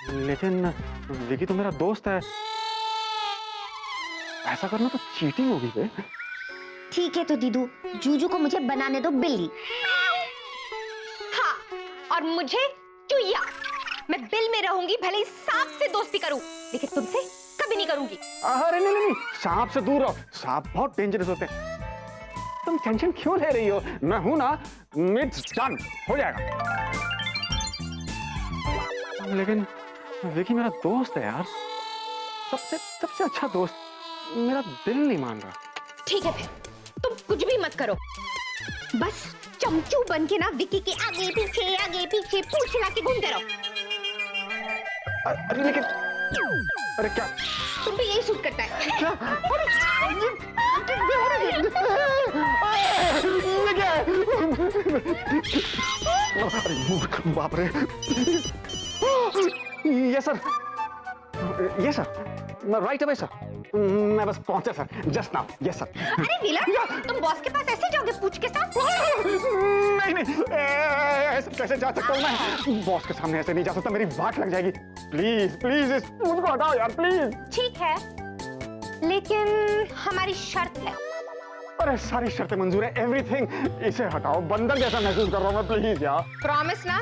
लेकिन विकी तो मेरा दोस्त है, ऐसा करना तो चीटिंग होगी बे। ठीक है तो दीदू, जूजू को मुझे बनाने दो बिल्ली। हाँ, और मुझे चुईया। मैं बिल में रहूंगी, भले ही सांप से दोस्ती करूं, लेकिन तुमसे कभी नहीं करूंगी। अरे नहीं, सांप से दूर रहो, सांप बहुत डेंजरस होते हैं। तुम टेंशन क्यों ले रही हो? मैं हूं ना, इट्स डन, हो जाएगा। लेकिन विकी मेरा दोस्त है यार, सबसे अच्छा दोस्त, मेरा दिल नहीं मान रहा। ठीक है फिर, तुम कुछ भी मत करो, बस चमचू बन के ना विकी के आगे पीछे पूंछ हिला के घूमते रहो। अरे लेकिन, अरे क्या तुम भी यही सूट करता है क्या? अरे बाप रे। Yes sir, right away sir, मैं बस पहुंचा sir, just now. Yes sir. अरे विलन, तुम बॉस के पास ऐसे जाओगे पूछ के साथ? नहीं, ऐसे कैसे जा सकता हूँ मैं? बॉस के सामने ऐसे नहीं जा सकता, मेरी वाट लग जाएगी। प्लीज इस पूछ को हटाओ यार, प्लीज। ठीक है, लेकिन हमारी शर्त है। अरे सारी शर्तें मंजूर है, एवरीथिंग। इसे हटाओ, बंदर जैसा महसूस कर रहा हूँ मैं, प्लीज यार। प्रॉमिस ना?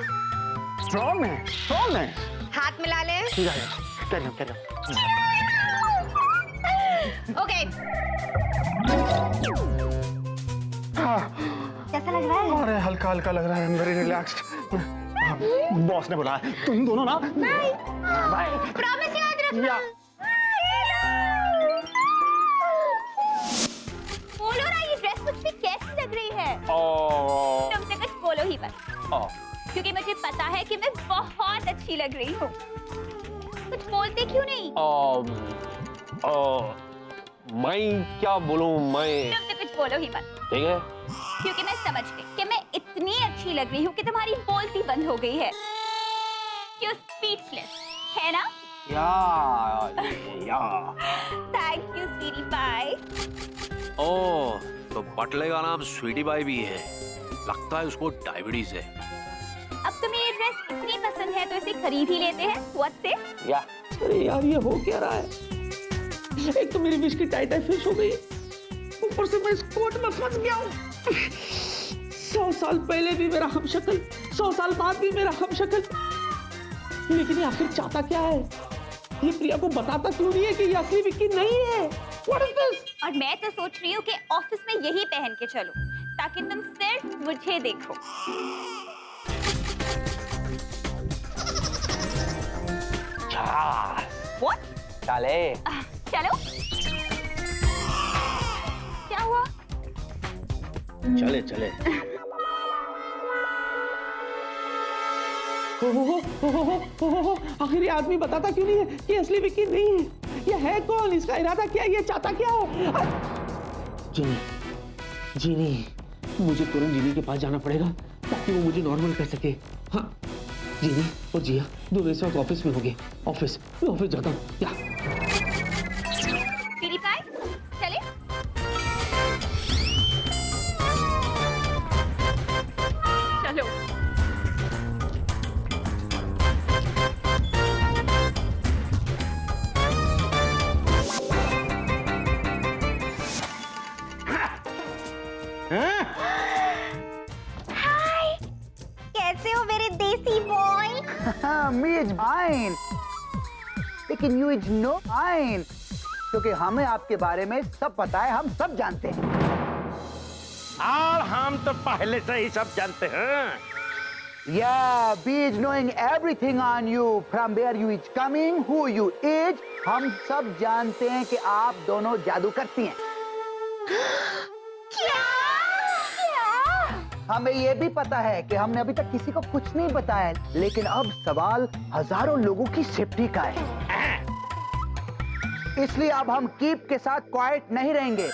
प्रॉमिस। हाथ मिला ले। कैरियो। ओके। कैसा लग रहा है? अरे हल्का लग रहा है, वेरी रिलैक्स्ड। बॉस ने बुलाया, तुम दोनों ना। बाय। प्रॉमिस याद रखना। बोलो ना, ये ड्रेस मुझ पे कैसी लग रही है? तुम तो कुछ बोलो ही मत, क्योंकि मुझे पता है कि मैं बहुत अच्छी लग रही हूँ। कुछ बोलते क्यों नहीं? मैं क्या बोलूं? मैं तुम तो कुछ बोलो ही मत, ठीक है, क्योंकि मैं समझ गई कि मैं इतनी अच्छी लग रही हूँ कि तुम्हारी बोलती बंद हो गई है। You're speechless, है ना? या। Thank you, sweetie pie. ओह, तो बटले का नाम स्वीटी बाई भी है। लगता है उसको डायबिटीज है। अब तुम्हें ये ड्रेस इतनी पसंद है तो इसे खरीद ही लेते हैं। What say? या। अरे यार, ये हो क्या रहा है? एक तो मेरी विश की टाइट फिश हो गई, ऊपर से मैं इस कोट में फंस गया हूँ। 100 साल पहले भी मेरा हमशक्ल, 100 साल बाद भी मेरा हमशक्ल, लेकिन ये आखिर चाहता क्या है? ये प्रिया को बताता क्यों नहीं है कि ये असली विक्की नहीं है? What is this? और मैं तो सोच रही हूँ कि ऑफिस में यही पहन के चलो, ताकि तुम सिर्फ मुझे देखो। What? चले। चलो। क्या हुआ? चले। आखिर ये आदमी बताता क्यों नहीं है कि असली विक्की नहीं है? ये है कौन? इसका इरादा क्या है? ये चाहता क्या है? जीनी, जीनी, मुझे तुरंत जीनी के पास जाना पड़ेगा ताकि वो मुझे नॉर्मल कर सके। हाँ, जीनी और जिया दोनों इस वक्त ऑफिस में होंगे। ऑफिस जाता हूँ। क्या? PewDiePie, चले? चलो। हाय, कैसे हो मेरे देसी बॉय? मी इज फाइन, लेकिन यू इज नो फाइन, क्योंकि हमें आपके बारे में सब पता है, हम सब जानते हैं। और हम तो पहले से ही सब जानते हैं। Yeah, B is knowing everything on you, from where you is coming, who you is. हम सब जानते हैं कि आप दोनों जादू करती हैं। क्या? हमें ये भी पता है कि हमने अभी तक किसी को कुछ नहीं बताया, लेकिन अब सवाल हजारों लोगों की सेफ्टी का है, इसलिए अब हम कीप के साथ क्वाइट नहीं रहेंगे।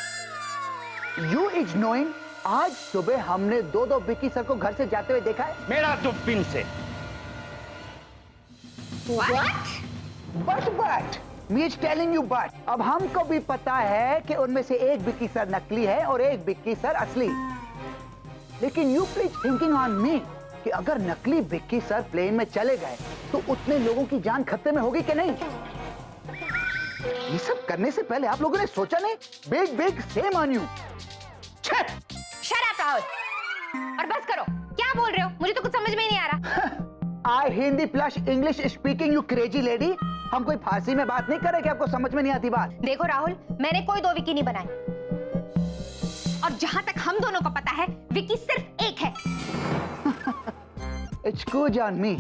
यू इज नोइंग, आज सुबह हमने दो विक्की सर को घर से जाते हुए देखा है। मेरा दुब्बिन से। But me is telling you but, अब हमको भी पता है कि उनमें से एक विक्की सर नकली है और एक विक्की सर असली। लेकिन you please thinking on me कि अगर नकली विक्की सर प्लेन में चले गए तो उतने लोगों की जान खतरे में होगी कि नहीं? ये सब करने से पहले आप लोगों ने सोचा नहीं? Big same on you. Shut up Rahul, और बस करो। क्या बोल रहे हो? मुझे तो कुछ समझ में ही नहीं आ रहा। I Hindi plus English speaking, you crazy lady. हम कोई फारसी में बात नहीं कर रहे कि आपको समझ में नहीं आती बात। देखो राहुल, मैंने कोई दो विक्की नहीं बनाए, और जहां तक हम दोनों को पता है विक्की सिर्फ एक है। इट्स गुड ऑन मी,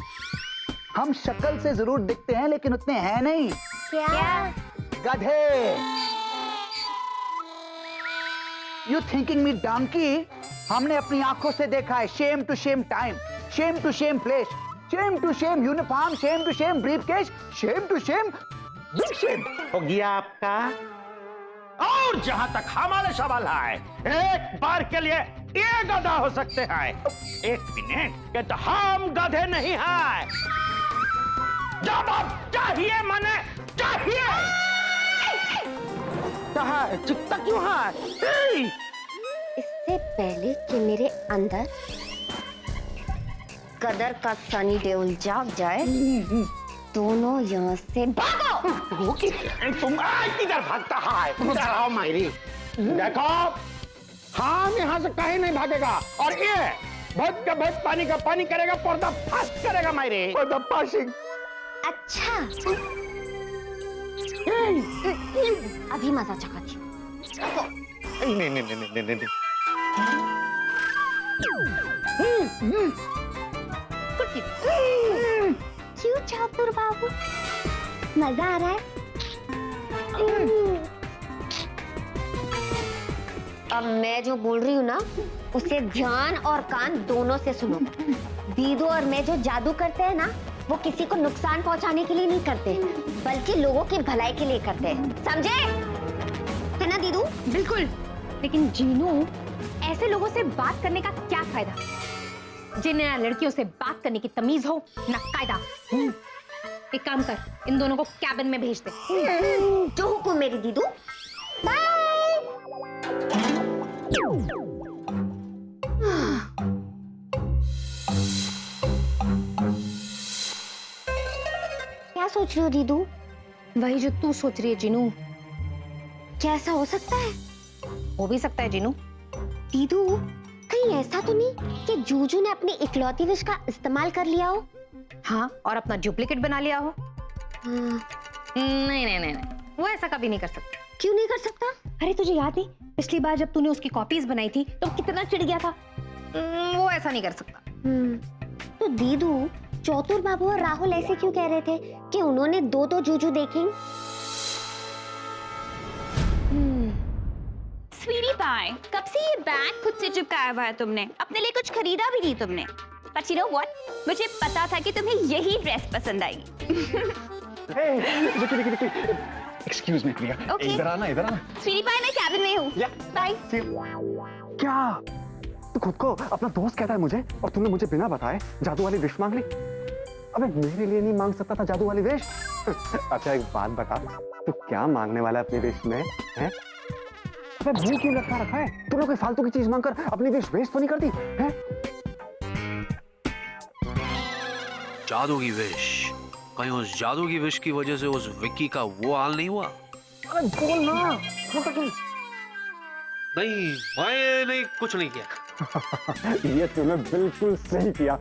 हम शक्ल से जरूर दिखते हैं लेकिन उतने हैं नहीं। क्या? गधे। You thinking me donkey? हमने अपनी आंखों से देखा है। Shame to shame time, shame to shame place, shame to shame uniform, shame to shame briefcase, shame to shame big shame. हो गया आपका? और जहां तक हमारे सवाल है, एक बार के लिए ये गधा हो सकते हैं, एक मिनट के तो हम गधे नहीं हैं। जवाब चाहिए, मने चाहिए। चिकता क्यों है? इससे पहले कि मेरे अंदर कदर का सनी देओल जाग जाए, दोनों यहाँ से भागो। तुम किधर भागता है? इधर आओ मायरी। देखो, हम यहाँ से कहीं नहीं भागेगा, और ये भट का भट पानी का पानी करेगा, पर्दा फाश करेगा मायरी। पर्दा फाशिंग। अच्छा, अभी मजा चखाती हूँ। नहीं। क्यों चातुर बाबू, मजा आ रहा है? अब मैं जो बोल रही हूँ ना, उसे ध्यान और कान दोनों से सुनो। दीदू और मैं जो जादू करते हैं ना, वो किसी को नुकसान पहुंचाने के लिए नहीं करते, बल्कि लोगों की भलाई के लिए करते हैं, समझे? है ना दीदू? बिल्कुल। लेकिन जीनू, ऐसे लोगों से बात करने का क्या फायदा, जिन्हें ना लड़कियों से बात करने की तमीज हो ना कायदा। एक काम कर, इन दोनों को कैबिन में भेज दे। जो हुकुम मेरी दीदू। बाय। क्या सोच रही हो दीदू? वही जो तू सोच रही है जीनू। क्या ऐसा हो सकता है? हो भी सकता है जीनू। दीदू, कहीं ऐसा तो नहीं कि जूजू ने अपनी इकलौती विश का इस्तेमाल कर लिया हो? हाँ, और अपना डुप्लीकेट बना लिया हो? नहीं, वो ऐसा कभी नहीं कर सकता। क्यों नहीं कर सकता? अरे तुझे याद नहीं, पिछली बार जब तूने उसकी कॉपीज बनाई थी तो कितना चिढ़ गया था। वो ऐसा नहीं कर सकता। तो दीदू, चौतुर बाबू और राहुल ऐसे क्यों कह रहे थे कि उन्होंने दो जूजू देखे? स्वीटी पाई, कब से ये बैग खुद से चिपकाया हुआ है तुमने? अपने लिए कुछ खरीदा भी नहीं तुमने? But you know what? मुझे पता था कि तुम्हें यही ड्रेस पसंद आएगी। एक्सक्यूज मी प्रिया, Okay. इधर आना, इधर आना। स्वीटी पाई, मैं कैबिन में हूँ। या बाय। क्या तू खुद को अपना दोस्त कहता है मुझे, और तुमने मुझे बिना बताए जादू वाली विश मांग ली? अबे मेरे लिए नहीं मांग सकता था जादू वाली विश? अच्छा एक बात बता, तू क्या मांगने वाला है अपनी विश में? हैं? अबे मुंह क्यों लटका रखा है? तूने कोई फालतू की चीज मांगकर अपनी विश वेस्ट तो नहीं कर दी? हैं? जादू की विश, कहीं उस जादू की विश की वजह से उस विक्की का वो हाल नहीं हुआ? अरे बोल ना। नहीं, मैं नहीं, कुछ नहीं किया। ये तूने बिल्कुल सही किया।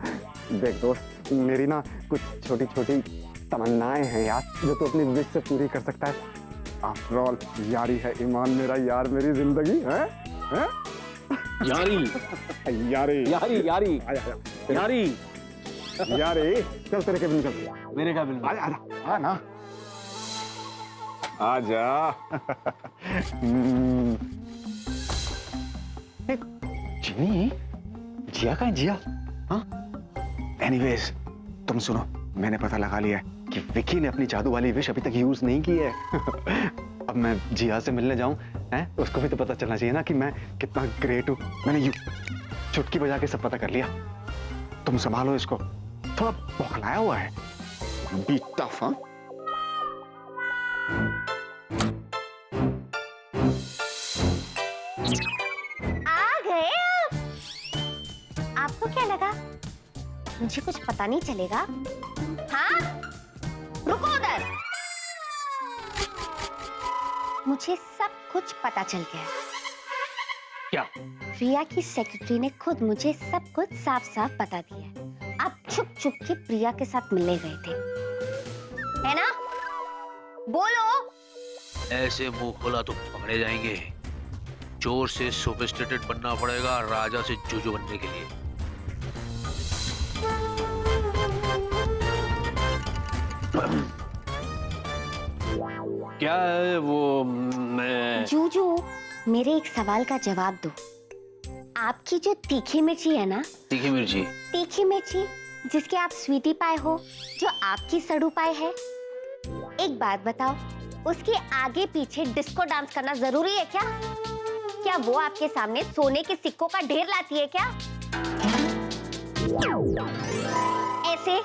देख दोस्त, मेरी ना कुछ छोटी छोटी तमन्नाएं हैं यार, जो तू अपनी विश से पूरी कर सकता है। आफ्टर ऑल यारी है ईमान मेरा यार, मेरी जिंदगी है, हैं? यारी यारी यारी यारी यारी यारी। चल तेरे केबिन में चल। मेरे केबिन में। आजा आजा, आ ना, आजा। जिमी, जिया कहाँ है जिया? हाँ? एनीवेज, तुम सुनो, मैंने पता लगा लिया है कि विकी ने अपनी जादू वाली विश अभी तक यूज नहीं की है। अब मैं जिया से मिलने जाऊं, हैं? उसको भी तो पता चलना चाहिए ना कि मैं कितना ग्रेट हूं। मैंने चुटकी बजा के सब पता कर लिया। तुम संभालो इसको, थोड़ा बौखलाया हुआ है। बी टफ, हाँ? आ गए आप। आपको क्या लगा मुझे कुछ पता नहीं चलेगा? हाँ, रुको उधर। मुझे सब कुछ पता चल गया। क्या? प्रिया की सेक्रेटरी ने खुद मुझे सब कुछ साफ साफ बता दिया। आप छुप छुप के प्रिया के साथ मिलने गए थे, है ना? बोलो। ऐसे मुंह खोला तो पकड़े जाएंगे। चोर से सोफिस्टिकेटेड बनना पड़ेगा राजा से जूजू बनने के लिए। क्या है वो? मैं जूजू, मेरे एक सवाल का जवाब दो। आपकी जो तीखी मिर्ची है ना, तीखी मिर्ची, तीखी मिर्ची जिसके आप स्वीटी पाए हो, जो आपकी सड़ू पाए है, एक बात बताओ, उसके आगे पीछे डिस्को डांस करना जरूरी है क्या? क्या वो आपके सामने सोने के सिक्कों का ढेर लाती है क्या? ऐसे?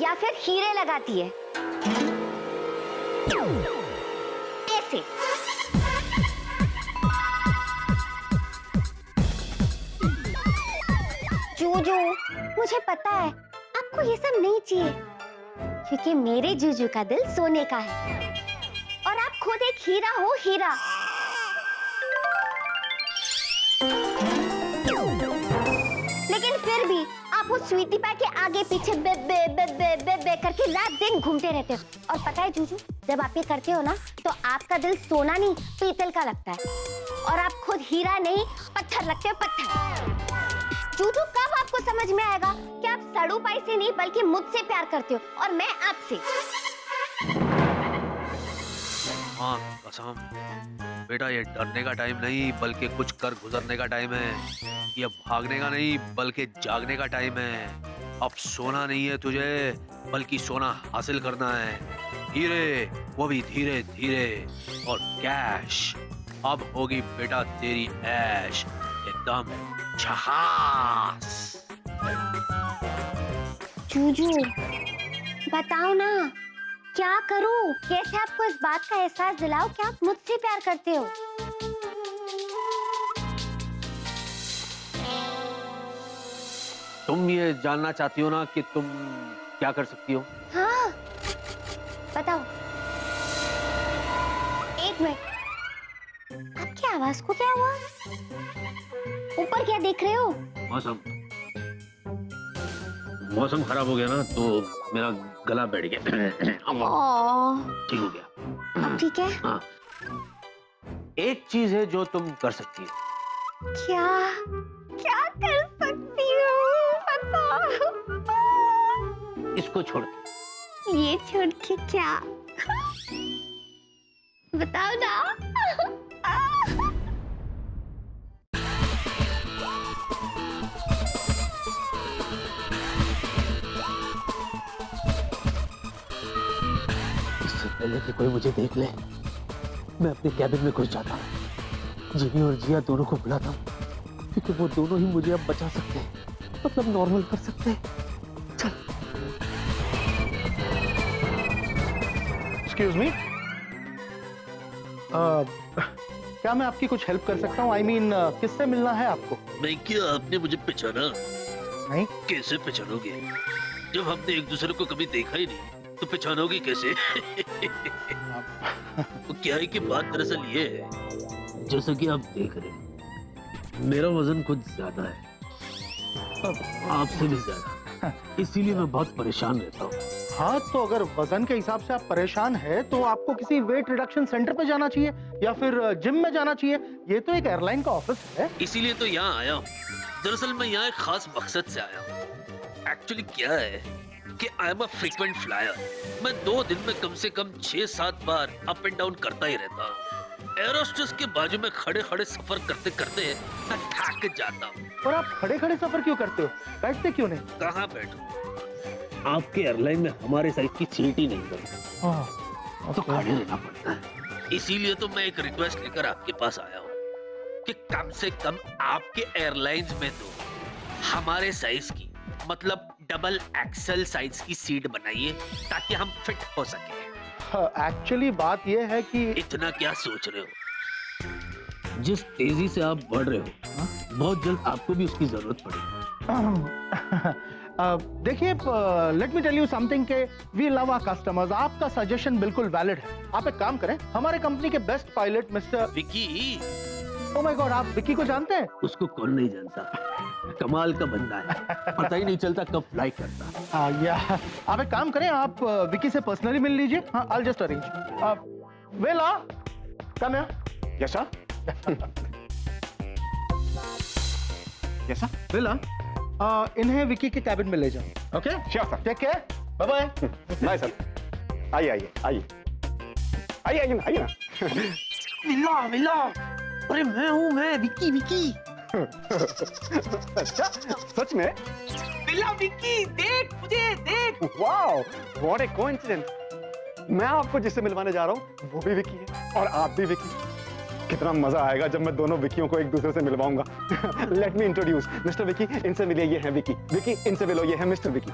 या फिर हीरे लगाती है ऐसे? जूजू, मुझे पता है आपको ये सब नहीं चाहिए, क्योंकि मेरे जूजू का दिल सोने का है और आप खुद एक हीरा हो, हीरा। लेकिन फिर भी आप उस स्वीटी पाई के आगे पीछे बे बे बे बे बे बे करके रात दिन घूमते रहते हो। और पता है जूजू, जब आप ये करते हो ना, तो आपका दिल सोना नहीं पीतल का लगता है, और आप खुद हीरा नहीं पत्थर लगते हो, पत्थर। जूजू, कब आपको समझ में आएगा कि आप सड़ू पाई से नहीं बल्कि मुझसे प्यार करते हो और मैं आपसे? हाँ कसम बेटा, ये डरने का टाइम नहीं बल्कि कुछ कर गुजरने का टाइम है। ये भागने का नहीं बल्कि जागने का टाइम है। अब सोना नहीं है तुझे, बल्कि सोना हासिल करना है। हीरे, वो भी धीरे धीरे, और कैश। अब होगी बेटा तेरी ऐश एकदम झकास। जूजू, बताओ ना, क्या करूं? कैसे आपको इस बात का एहसास दिलाओ कि आप मुझसे प्यार करते हो? तुम ये जानना चाहती हो ना कि तुम क्या कर सकती हो? हाँ, बताओ। एक मिनट, आपकी आवाज को क्या हुआ? ऊपर क्या देख रहे हो? मौसम खराब हो गया ना, तो मेरा गला बैठ गया। ठीक हो गया। अब ठीक है? हाँ। एक चीज है जो तुम कर सकती हो। क्या? क्या कर सकती हूँ? बताओ। इसको छोड़ के। ये छोड़ के क्या? बताओ ना। इससे पहले कि कोई मुझे देख ले, मैं अपने कैबिन में घुस जाता हूँ। जिमी और जिया दोनों को बुलाता हूँ, क्योंकि वो दोनों ही मुझे अब बचा सकते हैं, मतलब नॉर्मल कर सकते हैं। चल। एक्सक्यूज मी, क्या मैं आपकी कुछ हेल्प कर सकता हूँ? I mean, किससे मिलना है आपको? नहीं, क्या आपने मुझे पहचाना? नहीं। कैसे पहचानोगे? जब हमने एक दूसरे को कभी देखा ही नहीं, तो पहचानोगे कैसे? तो क्या है कि बात दरअसल ये है, जैसा कि आप देख रहे हैं, मेरा वजन कुछ ज्यादा है, अब आपसे भी ज्यादा, इसीलिए मैं बहुत परेशान रहता हूँ। हाँ, तो अगर वजन के हिसाब से आप परेशान हैं, तो आपको किसी वेट रिडक्शन सेंटर पे जाना चाहिए या फिर जिम में जाना चाहिए। ये तो एक एयरलाइन का ऑफिस है। इसीलिए तो यहाँ आया हूँ। दरअसल मैं यहाँ एक खास मकसद से आया हूँ। एक्चुअली क्या है कि I am a frequent flyer. मैं 2 दिन में कम से कम 6-7 बार अप एंड डाउन करता ही रहता हूँ। एरोस्टेस के बाजू में खड़े खड़े सफर करते करते मैं थक जाता हूँ। और आप खड़े खड़े सफर क्यों करते हो? बैठते क्यों नहीं? कहाँ बैठूं? आपके एयरलाइन में हमारे साइज की सीट ही नहीं है, तो खड़े रहना पड़ता है। इसीलिए तो मैं एक रिक्वेस्ट लेकर आपके पास आया हूँ कि कम से कम आपके एयरलाइंस में तो हमारे साइज की, मतलब डबल एक्सेल साइज की सीट बनाइए, ताकि हम फिट हो सके। एक्चुअली बात यह है कि इतना क्या सोच रहे हो? जिस तेजी से आप बढ़ रहे हो, बहुत जल्द आपको भी उसकी जरूरत पड़ेगी। देखिए, let me tell you something के वी लव आवर कस्टमर्स। आपका सजेशन बिल्कुल वैलिड है। आप एक काम करें, हमारे कंपनी के best pilot mister Vicky. Oh my god, आप विकी को जानते हैं? उसको कौन नहीं जानता, कमाल का बंदा है, पता ही नहीं चलता कब फ्लाई करता। या आप एक काम करें, आप विकी से पर्सनली मिल लीजिए। हाँ, I'll just arrange. वेला, come here. Yes sir. Yes sir. वेला, इन्हें विकी के कैबिन में ले जाओ। Okay? Sure sir. Take care. Bye bye. Bye sir. आइए आइए आइए आइए आइए आइए ना। मिला मिला, अरे मैं विकी विकी। अच्छा, सच में? मिला विकी, देख मुझे, देख। Wow, what A coincidence. मैं आपको जिससे मिलवाने जा रहा हूँ वो भी विकी है और आप भी विकी। कितना मजा आएगा जब मैं दोनों विकियों को एक दूसरे से मिलवाऊंगा। Let me introduce mister Vicky, इनसे मिलिए, ये है विकी। विकी, इनसे मिलो, ये है मिस्टर विकी।